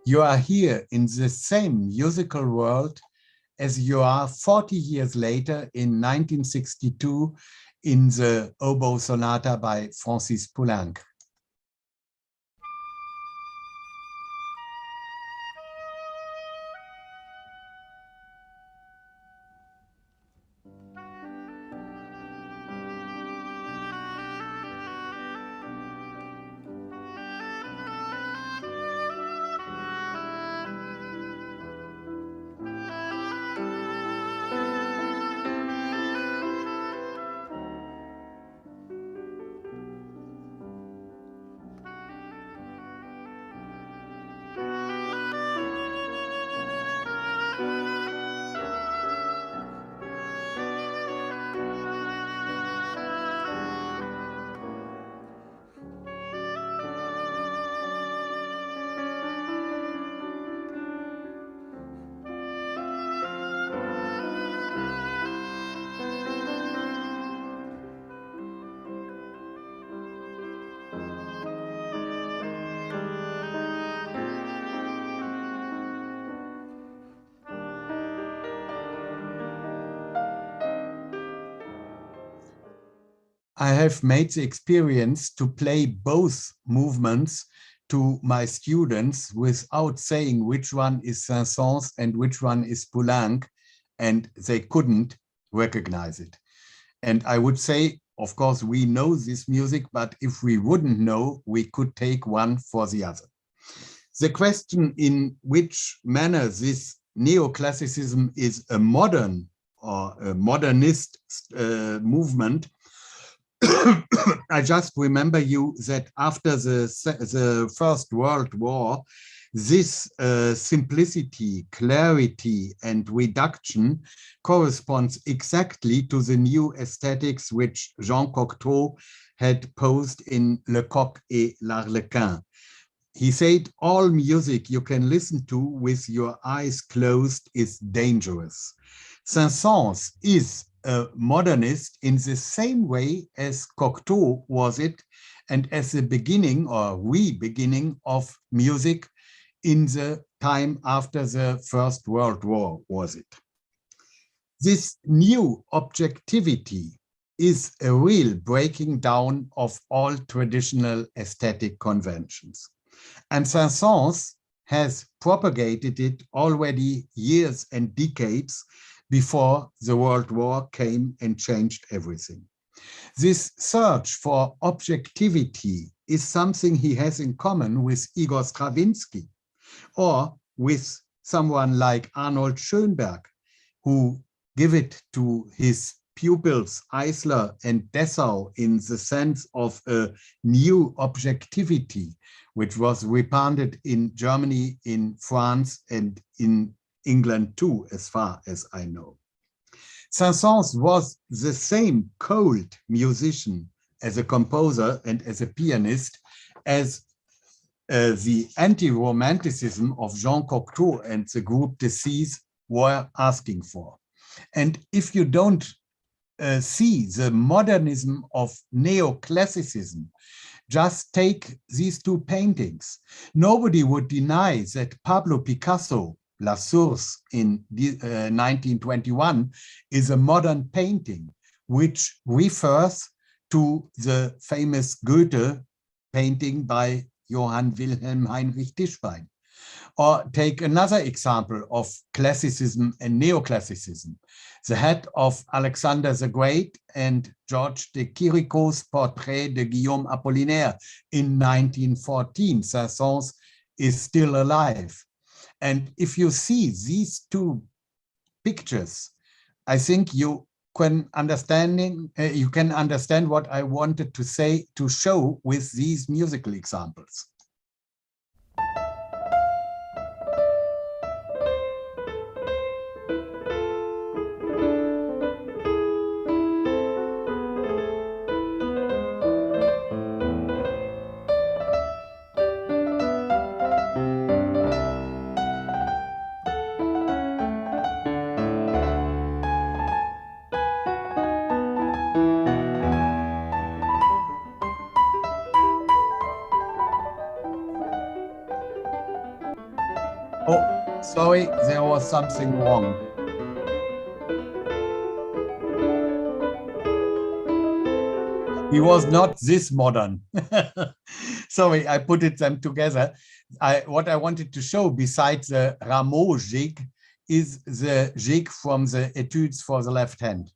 you are here in the same musical world as you are 40 years later in 1962 in the oboe sonata by Francis Poulenc. I have made the experience to play both movements to my students without saying which one is Saint-Saëns and which one is Poulenc, and they couldn't recognize it. And I would say, of course, we know this music, but if we wouldn't know, we could take one for the other. The question in which manner this neoclassicism is a modern or a modernist movement, I just remember you that after the First World War, this simplicity, clarity, and reduction corresponds exactly to the new aesthetics which Jean Cocteau had posed in Le Coq et l'Arlequin. He said, all music you can listen to with your eyes closed is dangerous. Saint-Saëns is a modernist in the same way as Cocteau was it, and as the beginning or re-beginning of music in the time after the First World War was it. This new objectivity is a real breaking down of all traditional aesthetic conventions. And Saint-Saëns has propagated it already years and decades before the World War came and changed everything. This search for objectivity is something he has in common with Igor Stravinsky or with someone like Arnold Schoenberg, who give it to his pupils Eisler and Dessau in the sense of a new objectivity, which was repounded in Germany, in France, and in England too, as far as I know. Saint-Saëns was the same cold musician as a composer and as a pianist as the anti-romanticism of Jean Cocteau and the group de Six were asking for. And if you don't see the modernism of neoclassicism, just take these two paintings. Nobody would deny that Pablo Picasso, La Source in 1921, is a modern painting, which refers to the famous Goethe painting by Johann Wilhelm Heinrich Tischbein. Or take another example of classicism and neoclassicism, the head of Alexander the Great and Georges de Chirico's portrait de Guillaume Apollinaire in 1914. Saint-Saëns is still alive. And if you see these two pictures, I think you can understand what I wanted to say, to show with these musical examples. Oh, sorry, there was something wrong. He was not this modern. Sorry, I put them together. What I wanted to show, besides the Rameau jig, is the jig from the Etudes for the left hand.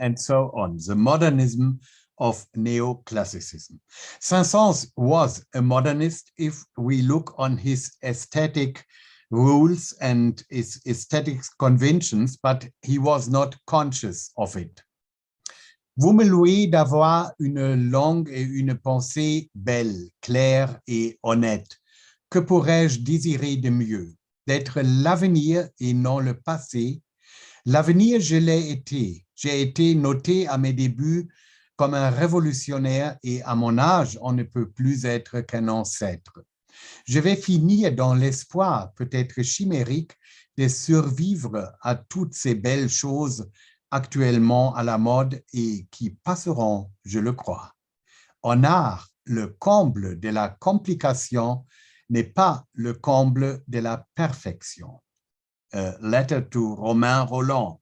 And so on, the modernism of neoclassicism. Saint-Saëns was a modernist if we look on his aesthetic rules and his aesthetic conventions, but he was not conscious of it. Vous me louez d'avoir une langue et une pensée belle, claire et honnête. Que pourrais-je désirer de mieux? D'être l'avenir et non le passé. L'avenir, je l'ai été. J'ai été noté à mes débuts comme un révolutionnaire et à mon âge, on ne peut plus être qu'un ancêtre. Je vais finir dans l'espoir, peut-être chimérique, de survivre à toutes ces belles choses actuellement à la mode et qui passeront, je le crois. En art, le comble de la complication n'est pas le comble de la perfection. A letter to Romain Rolland.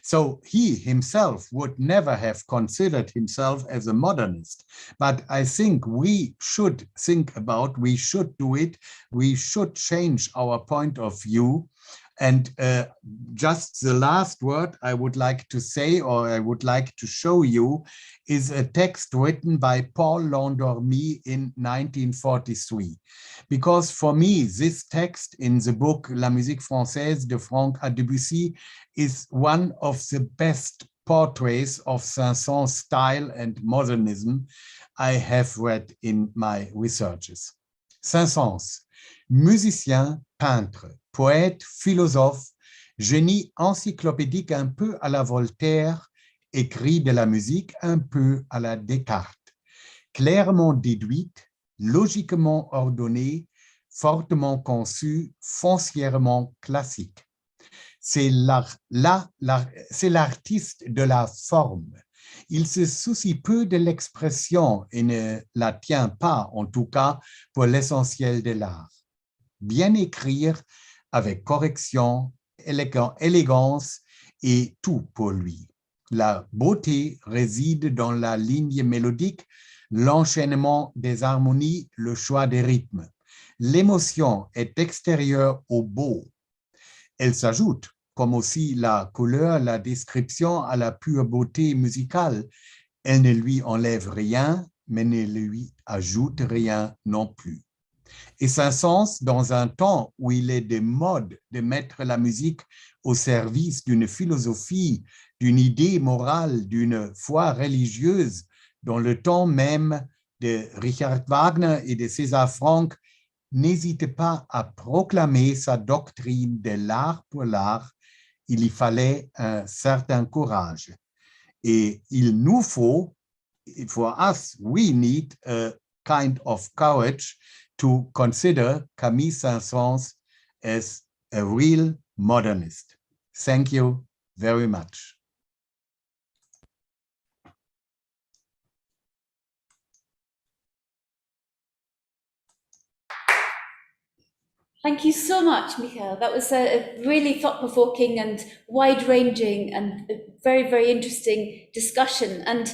So he himself would never have considered himself as a modernist, but I think we should think about, we should do it, we should change our point of view. And just the last word I would like to say, or I would like to show you, is a text written by Paul Landormy in 1943. Because for me, this text in the book La musique française de Franck à Debussy is one of the best portraits of Saint-Saëns' style and modernism I have read in my researches. Saint-Saëns, musicien, peintre, poète, philosophe, génie encyclopédique un peu à la Voltaire, écrit de la musique un peu à la Descartes, clairement déduite, logiquement ordonnée, fortement conçue, foncièrement classique. C'est l'artiste de la forme. Il se soucie peu de l'expression et ne la tient pas, en tout cas, pour l'essentiel de l'art. Bien écrire avec correction, élégance et tout pour lui. La beauté réside dans la ligne mélodique, l'enchaînement des harmonies, le choix des rythmes. L'émotion est extérieure au beau. Elle s'ajoute, comme aussi la couleur, la description à la pure beauté musicale. Elle ne lui enlève rien, mais ne lui ajoute rien non plus. Et Saint-Saëns, dans un temps où il est de mode de mettre la musique au service d'une philosophie, d'une idée morale, d'une foi religieuse, dans le temps même de Richard Wagner et de César Franck, n'hésite pas à proclamer sa doctrine de l'art pour l'art. Il y fallait un certain courage. Et il nous faut, for us, we need a kind of courage to consider Camille Saint-Saëns as a real modernist. Thank you very much. Thank you so much, Michael. That was a really thought-provoking and wide-ranging and very, very interesting discussion. And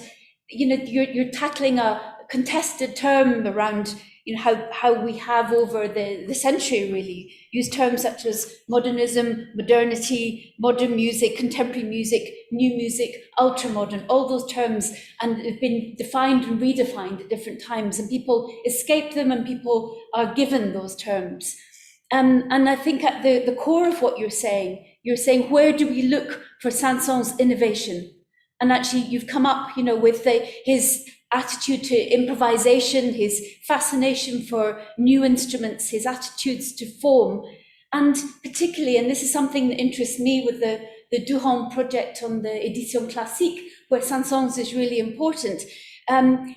you know, you're tackling a contested term around, you know, how we have over the century really used terms such as modernism, modernity, modern music, contemporary music, new music, ultra-modern, all those terms, and have been defined and redefined at different times, and people escape them and people are given those terms. And I think at the core of what you're saying, where do we look for Saint-Saëns' innovation? And actually, you've come up, you know, with his attitude to improvisation, his fascination for new instruments, his attitudes to form, and particularly, and this is something that interests me with the Durand project on the Édition classique, where Saint-Saëns is really important,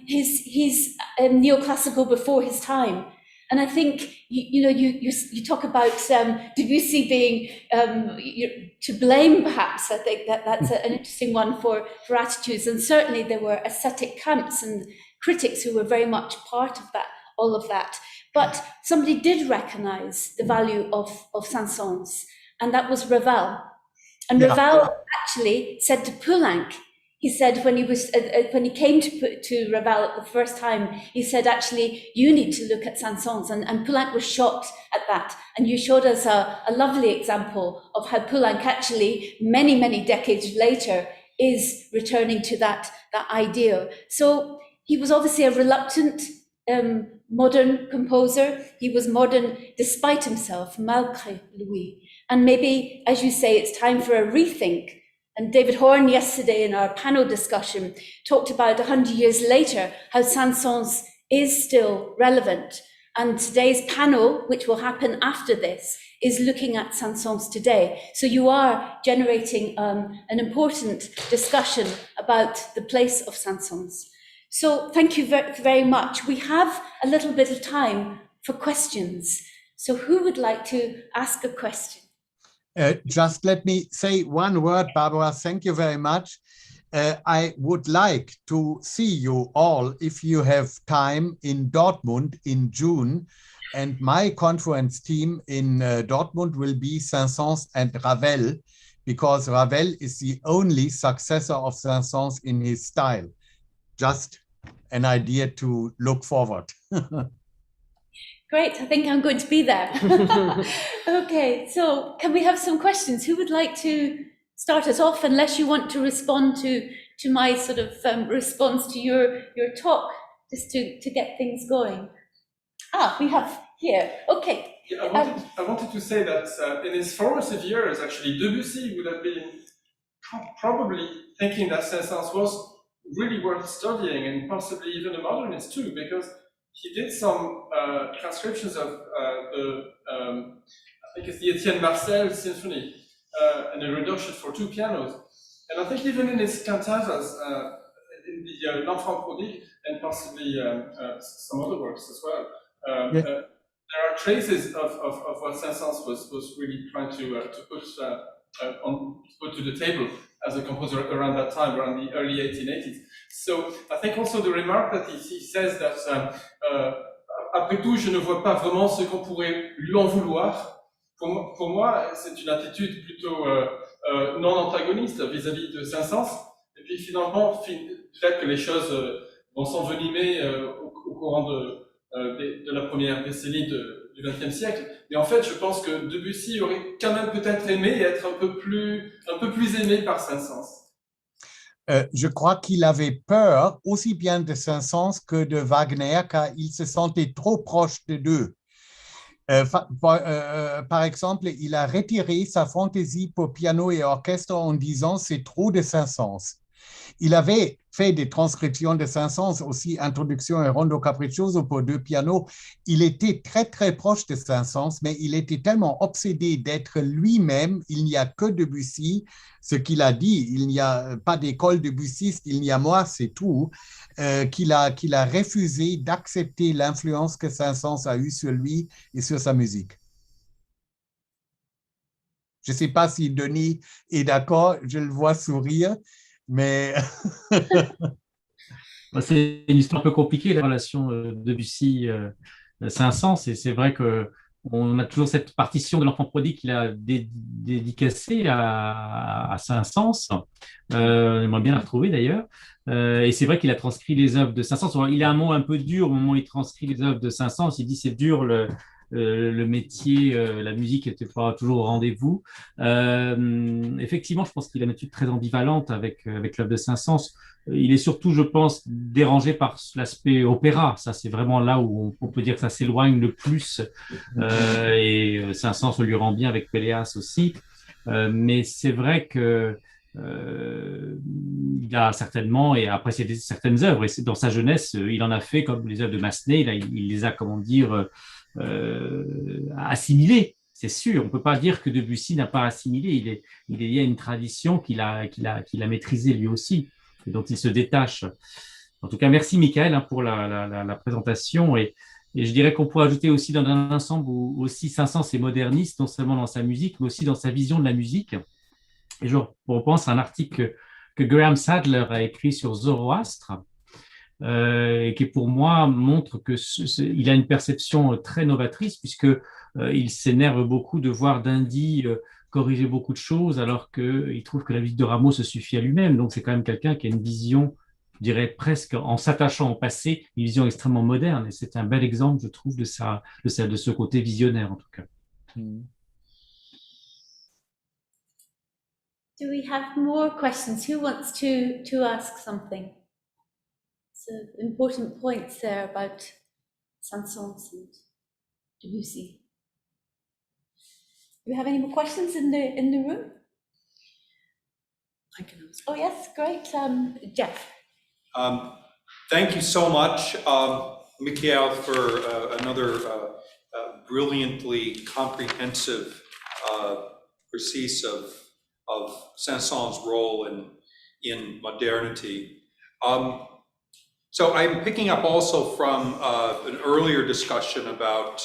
he's neoclassical before his time. And I think, you talk about Debussy being to blame, perhaps. I think that's an interesting one for attitudes. And certainly there were aesthetic camps and critics who were very much part of that, all of that. But somebody did recognize the value of Saint-Saëns, and that was Ravel. And Ravel actually said to Poulenc, he said when he came to Ravel the first time, he said, actually, you need to look at Saint-Saëns. And Poulenc was shocked at that. And you showed us a lovely example of how Poulenc actually, many, many decades later, is returning to that ideal. So he was obviously a reluctant modern composer. He was modern despite himself, malgré lui. And maybe, as you say, it's time for a rethink. And David Horn yesterday in our panel discussion talked about 100 years later how Saint-Saëns is still relevant. And today's panel, which will happen after this, is looking at Saint-Saëns today. So you are generating an important discussion about the place of Saint-Saëns. So thank you very much. We have a little bit of time for questions. So who would like to ask a question? Just let me say one word, Barbara. Thank you very much. I would like to see you all, if you have time, in Dortmund in June. And my conference team in Dortmund will be Saint-Saëns and Ravel, because Ravel is the only successor of Saint-Saëns in his style. Just an idea to look forward. Great, I think I'm going to be there. Okay, so can we have some questions? Who would like to start us off, unless you want to respond to my sort of response to your talk, just to get things going? We have here, okay. Yeah, I wanted to say that in his formative years, actually, Debussy would have been probably thinking that Saint-Saëns was really worth studying, and possibly even a modernist too, because he did some transcriptions of I think it's the Etienne Marcel Symphony, and a reduction for 2 pianos. And I think even in his cantatas, in the L'Enfant Prodigue, and possibly some other works as well, there are traces of what Saint-Saëns was really trying to put to the table as a composer around that time, around the early 1880s. So I think also the remark that he says that après tout, je ne vois pas vraiment ce qu'on pourrait lui en vouloir. Pour moi, c'est une attitude plutôt non antagoniste vis-à-vis de Saint-Saëns. Et puis finalement, peut-être que les choses vont s'envenimer au courant de la première décennie du XXe siècle. Mais en fait, je pense que Debussy aurait quand même peut-être aimé être un peu plus aimé par Saint-Saëns. Je crois qu'il avait peur aussi bien de Saint-Saëns que de Wagner, car il se sentait trop proche de deux. Par exemple, il a retiré sa fantaisie pour piano et orchestre en disant « c'est trop de Saint-Saëns ». Il avait fait des transcriptions de Saint-Saëns, aussi Introduction et Rondo Capriccioso pour 2 pianos. Il était très, très proche de Saint-Saëns, mais il était tellement obsédé d'être lui-même, il n'y a que Debussy, ce qu'il a dit, il n'y a pas d'école debussiste, il n'y a moi, c'est tout, qu'il a refusé d'accepter l'influence que Saint-Saëns a eue sur lui et sur sa musique. Je ne sais pas si Denis est d'accord, je le vois sourire. Mais c'est une histoire un peu compliquée, la relation Debussy-Saint-Saëns, et c'est vrai qu'on a toujours cette partition de l'Enfant Prodigue qu'il a dédicacée à Saint-Saëns. J'aimerais bien la retrouver d'ailleurs. Et c'est vrai qu'il a transcrit les œuvres de Saint-Saëns. Il a un mot un peu dur au moment où il transcrit les œuvres de Saint-Saëns. Il dit c'est dur le métier, la musique n'était pas toujours au rendez-vous. Effectivement, je pense qu'il a une attitude très ambivalente avec l'œuvre de Saint-Saëns. Il est surtout, je pense, dérangé par l'aspect opéra. Ça, c'est vraiment là où on peut dire que ça s'éloigne le plus. Et Saint-Saëns lui rend bien avec Péléas aussi. Mais c'est vrai que il il a certainement et apprécié certaines œuvres. Et dans sa jeunesse, il en a fait comme les œuvres de Massenet. Là, il les a, comment dire, assimilées. C'est sûr, on ne peut pas dire que Debussy n'a pas assimilé. Il est lié à une tradition qu'il a maîtrisée lui aussi et dont il se détache. En tout cas, merci Michael pour la présentation. Et je dirais qu'on pourrait ajouter aussi dans un ensemble où aussi Saint-Saëns est moderniste, non seulement dans sa musique, mais aussi dans sa vision de la musique. Et je repense à un article que Graham Sadler a écrit sur Zoroastre, et qui pour moi montre qu'il a une perception très novatrice, puisque il s'énerve beaucoup de voir Dindy corriger beaucoup de choses, alors qu'il trouve que la musique de Rameau se suffit à lui-même. Donc c'est quand même quelqu'un qui a une vision, je dirais presque en s'attachant au passé, une vision extrêmement moderne. Et c'est un bel exemple, je trouve, de ce côté visionnaire en tout cas. Do we have more questions? Who wants to ask something? So important points there about Saint-Saëns and Debussy. Do we have any more questions in the room? I can ask. Oh yes, great. Jeff. Thank you so much, Michael, for another brilliantly comprehensive critique of Saint-Saëns' role in modernity. So I'm picking up also from an earlier discussion about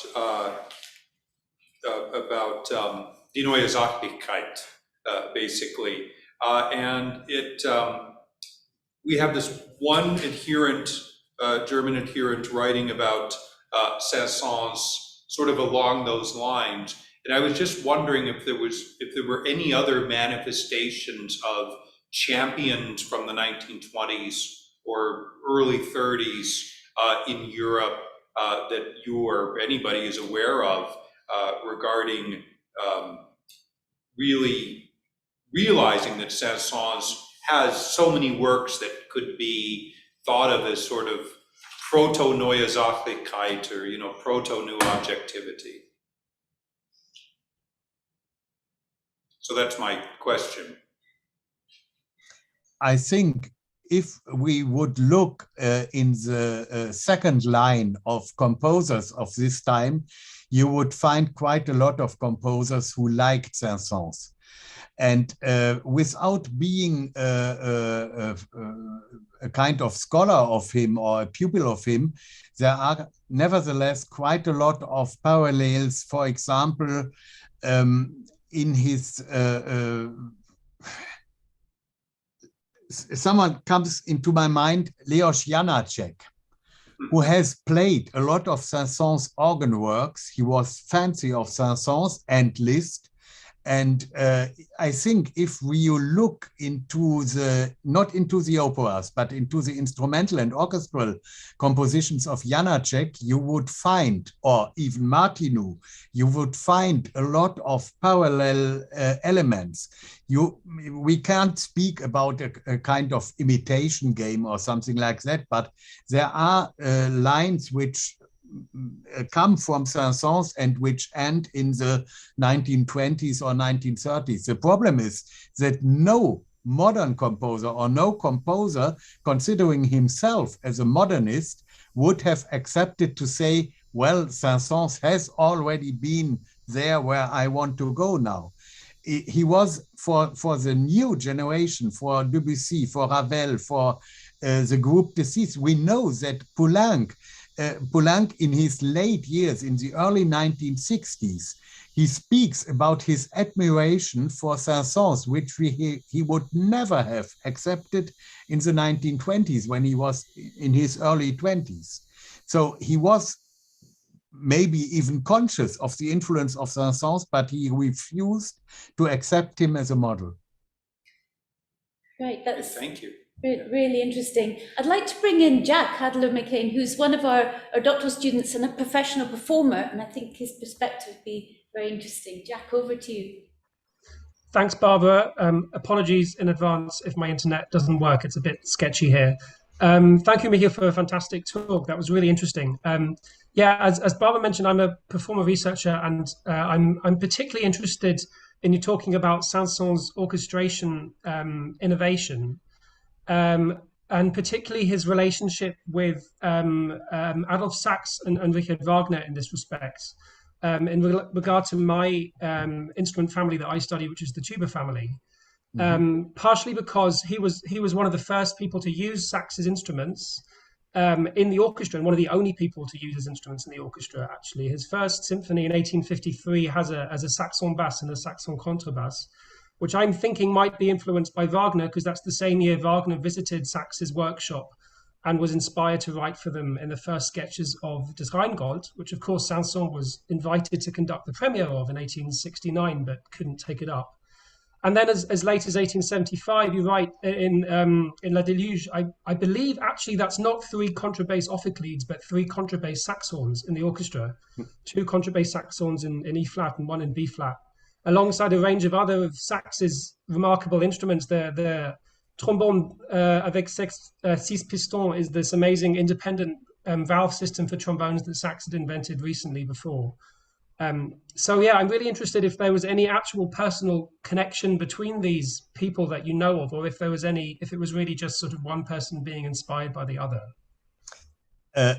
die neue Sachlichkeit, basically, and we have this one adherent, German adherent, writing about Saint-Saëns sort of along those lines. And I was just wondering if there were any other manifestations of champions from the 1920s or early 30s in Europe that you or anybody is aware of regarding really realizing that Saint-Saëns has so many works that could be thought of as sort of proto-neue Sachlichkeit or, proto-new objectivity. So that's my question. I think if we would look in the second line of composers of this time, you would find quite a lot of composers who liked Saint-Saëns. And without being a kind of scholar of him or a pupil of him, there are nevertheless quite a lot of parallels. For example, in his someone comes into my mind, Leos Janáček, who has played a lot of Saint-Saëns organ works. He was fancy of Saint-Saëns and Liszt. And I think if we look into not into the operas, but into the instrumental and orchestral compositions of Janáček, you would find, or even Martinu, you would find a lot of parallel elements. We can't speak about a kind of imitation game or something like that, but there are lines which come from Saint-Saëns and which end in the 1920s or 1930s. The problem is that no modern composer or no composer considering himself as a modernist would have accepted to say, well, Saint-Saëns has already been there where I want to go now. He was for the new generation, for Debussy, for Ravel, for the group Decis. We know that Poulenc in his late years, in the early 1960s, he speaks about his admiration for Saint-Saëns, which he would never have accepted in the 1920s when he was in his early 20s. So he was maybe even conscious of the influence of Saint-Saëns, but he refused to accept him as a model. Great, thank you. Really interesting. I'd like to bring in Jack Hadler-McCain, who's one of our doctoral students and a professional performer, and I think his perspective would be very interesting. Jack, over to you. Thanks, Barbara. Apologies in advance if my internet doesn't work. It's a bit sketchy here. Thank you, Michael, for a fantastic talk. That was really interesting. As Barbara mentioned, I'm a performer researcher, and I'm particularly interested in you talking about Saint-Saëns' orchestration innovation. and particularly his relationship with Adolf Sachs and Richard Wagner in this respect. In regard to my instrument family that I study, which is the tuba family, partially because he was one of the first people to use Sachs's instruments in the orchestra, and one of the only people to use his instruments in the orchestra. Actually, his first symphony in 1853 has a saxon bass and a saxon contrabass, which I'm thinking might be influenced by Wagner, because that's the same year Wagner visited Sachs's workshop and was inspired to write for them in the first sketches of Das Rheingold, which of course Saint-Saëns was invited to conduct the premiere of in 1869, but couldn't take it up. And then as late as 1875, you write in La Deluge, I believe actually that's not 3 contrabass ophicleides, but 3 contrabass saxhorns in the orchestra, 2 contrabass saxhorns in E flat and 1 in B flat, alongside a range of other of Sachs's remarkable instruments. The trombone avec 6 pistons is this amazing independent valve system for trombones that Sachs had invented recently before. So yeah, I'm really interested if there was any actual personal connection between these people that you know of, or if it was really just sort of one person being inspired by the other.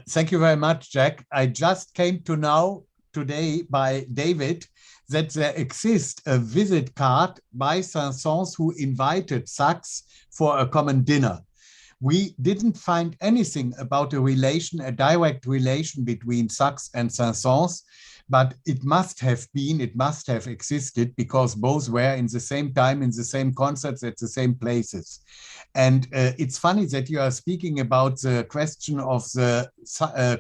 Thank you very much, Jack. I just came to know today by David that there exists a visit card by Saint-Saëns who invited Sachs for a common dinner. We didn't find anything about a direct relation between Sachs and Saint-Saëns, but it must have existed, because both were in the same time, in the same concerts, at the same places. And it's funny that you are speaking about the question of the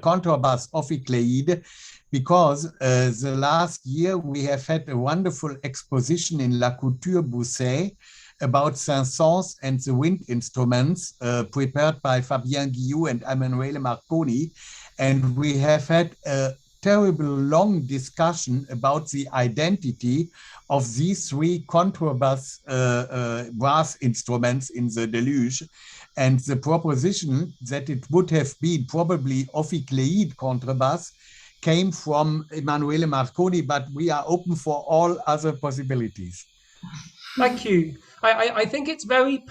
contrabass ophicleide, because the last year we have had a wonderful exposition in La Couture Bousset about Saint-Saëns and the wind instruments prepared by Fabien Guillou and Emanuele Marconi. And we have had a terrible long discussion about the identity of these 3 contrabass brass instruments in the Deluge, and the proposition that it would have been probably ophicleide contrabass came from Emanuele Marconi, but we are open for all other possibilities. Thank you. I think it's very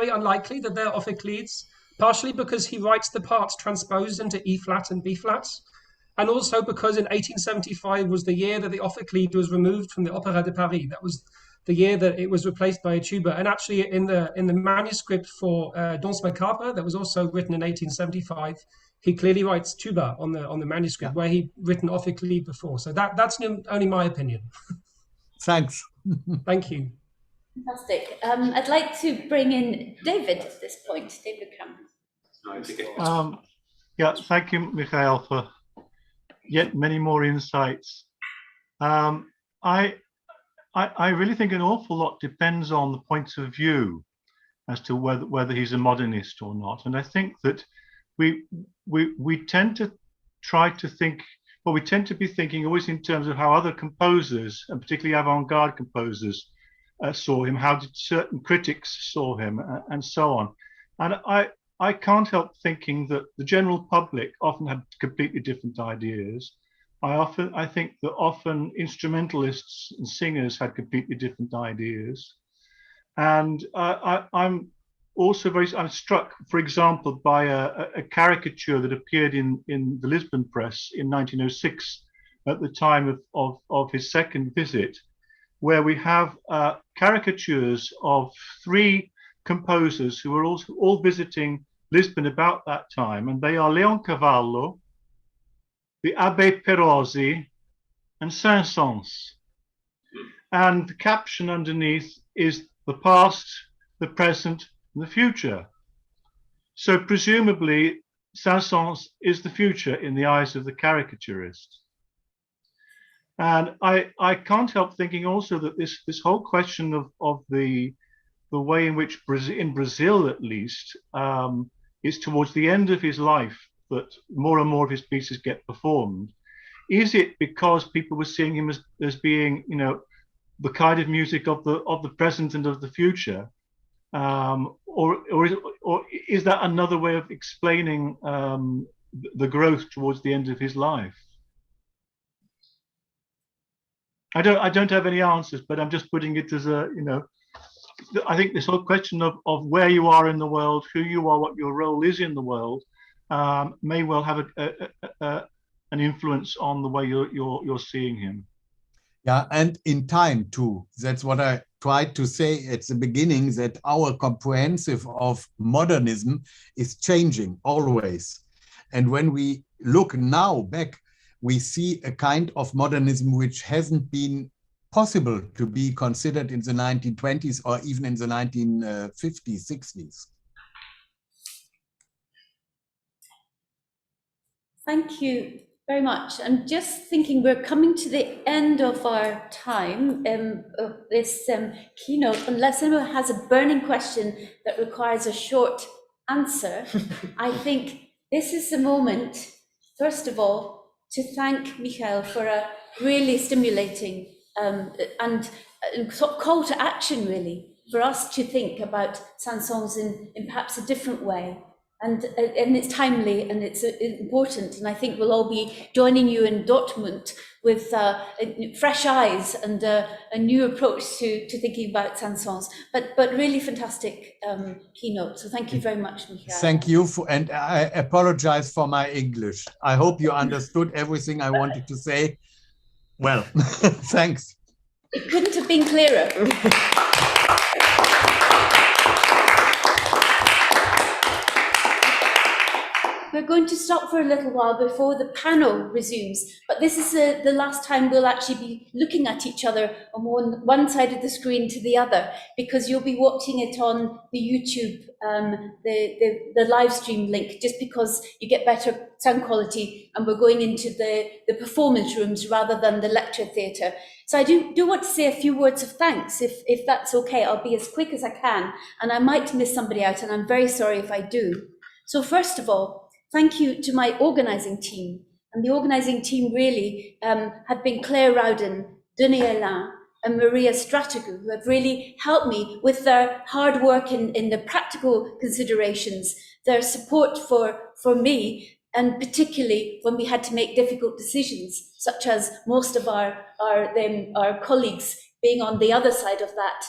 unlikely that they're ophicleides, partially because he writes the parts transposed into E flat and B flat, and also because in 1875 was the year that the ophicleide was removed from the Opéra de Paris. That was the year that it was replaced by a tuba. And actually in the manuscript for Danse Macabre, that was also written in 1875, he clearly writes tuba on the manuscript, where he'd written ophicleide before. So that's only my opinion. Thanks. Thank you. Fantastic. I'd like to bring in David at this point. David Cameron. Yeah, thank you, Michael, for yet many more insights. I really think an awful lot depends on the point of view as to whether he's a modernist or not. And I think that we tend to try to think, well, we tend to be thinking always in terms of how other composers, and particularly avant-garde composers, saw him, how did certain critics saw him, and so on. And I can't help thinking that the general public often had completely different ideas. I think that often instrumentalists and singers had completely different ideas. And I'm also I'm struck, for example, by a caricature that appeared in the Lisbon press in 1906 at the time of his second visit, where we have caricatures of 3 composers who were also all visiting Lisbon about that time, and they are Leoncavallo, the Abbé Perozzi, and Saint-Saëns. And the caption underneath is the past, the present, and the future. So presumably Saint-Saëns is the future in the eyes of the caricaturist. And I can't help thinking also that this whole question of the way in which in Brazil at least is towards the end of his life that more and more of his pieces get performed. Is it because people were seeing him as being, you know, the kind of music of the present and of the future, or is that another way of explaining the growth towards the end of his life? I don't have any answers, but I'm just putting it as a, you know, I think this whole question of where you are in the world, who you are, what your role is in the world, may well have an influence on the way you're seeing him. Yeah, and in time too. That's what I tried to say at the beginning, that our comprehensive of modernism is changing always. And when we look now back, we see a kind of modernism which hasn't been possible to be considered in the 1920s or even in the 1950s, 60s. Thank you very much. I'm just thinking we're coming to the end of our time of this keynote. Unless anyone has a burning question that requires a short answer, I think this is the moment, first of all, to thank Michael for a really stimulating and sort of call to action, really, for us to think about Saint-Saëns in perhaps a different way. And it's timely and it's important. And I think we'll all be joining you in Dortmund with fresh eyes and a new approach to thinking about Saint-Saëns. But really fantastic keynote. So thank you very much, Michael. Thank you, and I apologize for my English. I hope you understood everything I wanted to say. Well, thanks. It couldn't have been clearer. We're going to stop for a little while before the panel resumes, but this is the last time we'll actually be looking at each other on one side of the screen to the other, because you'll be watching it on the YouTube, the live stream link, just because you get better sound quality, and we're going into the performance rooms rather than the lecture theatre. So I do want to say a few words of thanks, if that's okay. I'll be as quick as I can, and I might miss somebody out, and I'm very sorry if I do. So first of all, thank you to my organising team. And the organising team really have been Claire Rowden, Denis Alain, and Maria Strategou, who have really helped me with their hard work in the practical considerations, their support for me, and particularly when we had to make difficult decisions, such as most of our colleagues being on the other side of that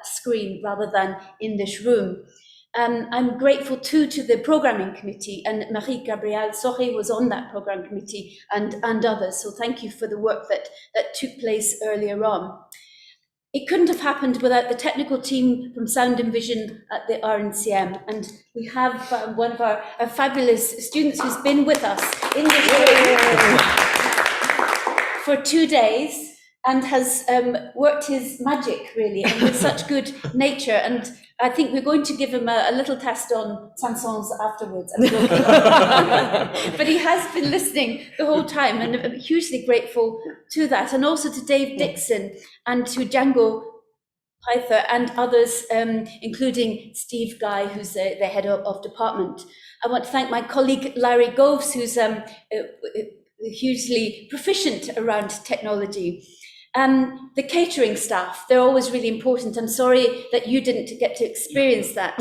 screen rather than in this room. I'm grateful too to the programming committee, and Marie-Gabrielle Soré was on that program committee, and others. So thank you for the work that took place earlier on. It couldn't have happened without the technical team from Sound and Vision at the RNCM, and we have one of our fabulous students who's been with us in this room for 2 days and has worked his magic, really, and with such good nature. And I think we're going to give him a little test on Saint-Saëns afterwards. But he has been listening the whole time, and I'm hugely grateful to that. And also to Dave Dixon and to Django Pyther and others, including Steve Guy, who's the head of department. I want to thank my colleague Larry Goves, who's hugely proficient around technology. The catering staff, they're always really important. I'm sorry that you didn't get to experience that.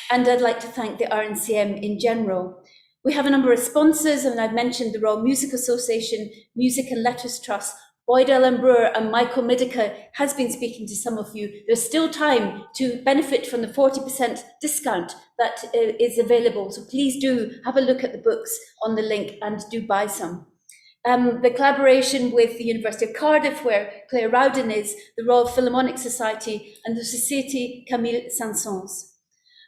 And I'd like to thank the RNCM in general. We have a number of sponsors, and I've mentioned the Royal Music Association, Music and Letters Trust. Boyd Ellen Brewer and Michael Midica has been speaking to some of you. There's still time to benefit from the 40% discount that is available. So please do have a look at the books on the link and do buy some. The collaboration with the University of Cardiff, where Claire Rowden is, the Royal Philharmonic Society, and the Société Camille Saint-Saëns.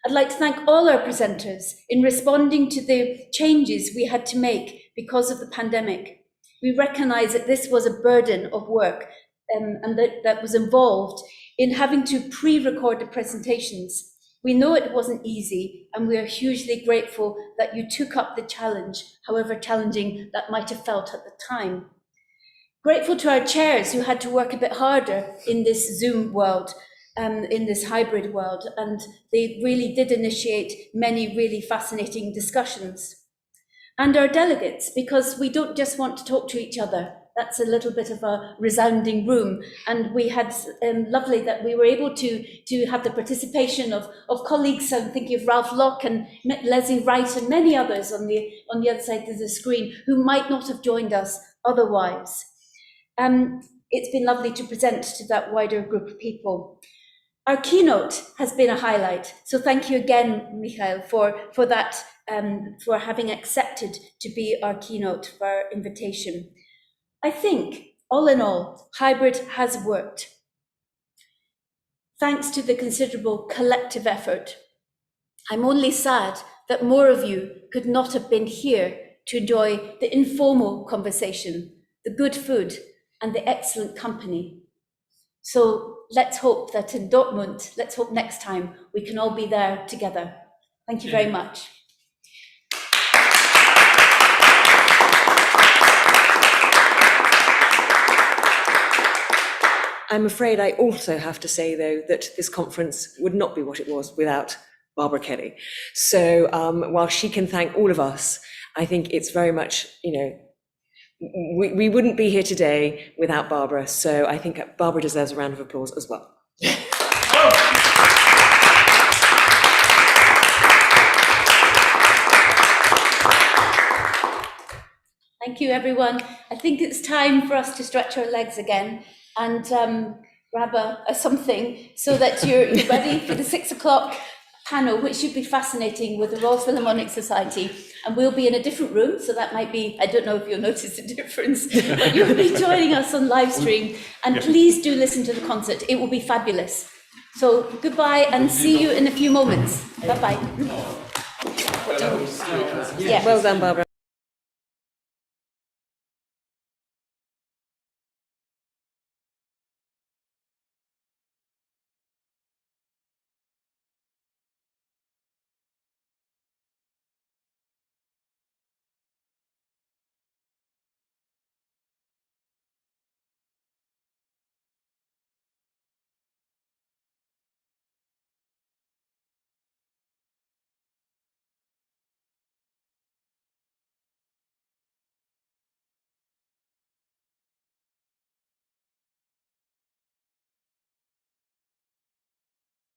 I'd like to thank all our presenters in responding to the changes we had to make because of the pandemic. We recognise that this was a burden of work and that was involved in having to pre-record the presentations. We know it wasn't easy, and we are hugely grateful that you took up the challenge, however challenging that might have felt at the time. Grateful to our chairs who had to work a bit harder in this Zoom world, in this hybrid world, and they really did initiate many really fascinating discussions. And our delegates, because we don't just want to talk to each other. That's a little bit of a resounding room, and we had lovely that we were able to have the participation of colleagues. I'm thinking of Ralph Locke and Leslie Wright and many others on the other side of the screen who might not have joined us otherwise. It's been lovely to present to that wider group of people. Our keynote has been a highlight. So thank you again, Michael, for that, for having accepted to be our keynote for our invitation. I think, all in all, hybrid has worked. Thanks to the considerable collective effort. I'm only sad that more of you could not have been here to enjoy the informal conversation, the good food, and the excellent company. So let's hope that in Dortmund, let's hope next time we can all be there together. Thank you very much. I'm afraid I also have to say, though, that this conference would not be what it was without Barbara Kelly. So while she can thank all of us, I think it's very much, we wouldn't be here today without Barbara. So I think Barbara deserves a round of applause as well. Thank you, everyone. I think it's time for us to stretch our legs again and grab something so that you're ready for the 6 o'clock panel, which should be fascinating, with the Royal Philharmonic Society. And we'll be in a different room, so that might be, I don't know if you'll notice a difference, but you'll be joining us on live stream. And please do listen to the concert. It will be fabulous. So goodbye and see you in a few moments. Bye-bye. Yeah, well done, Barbara.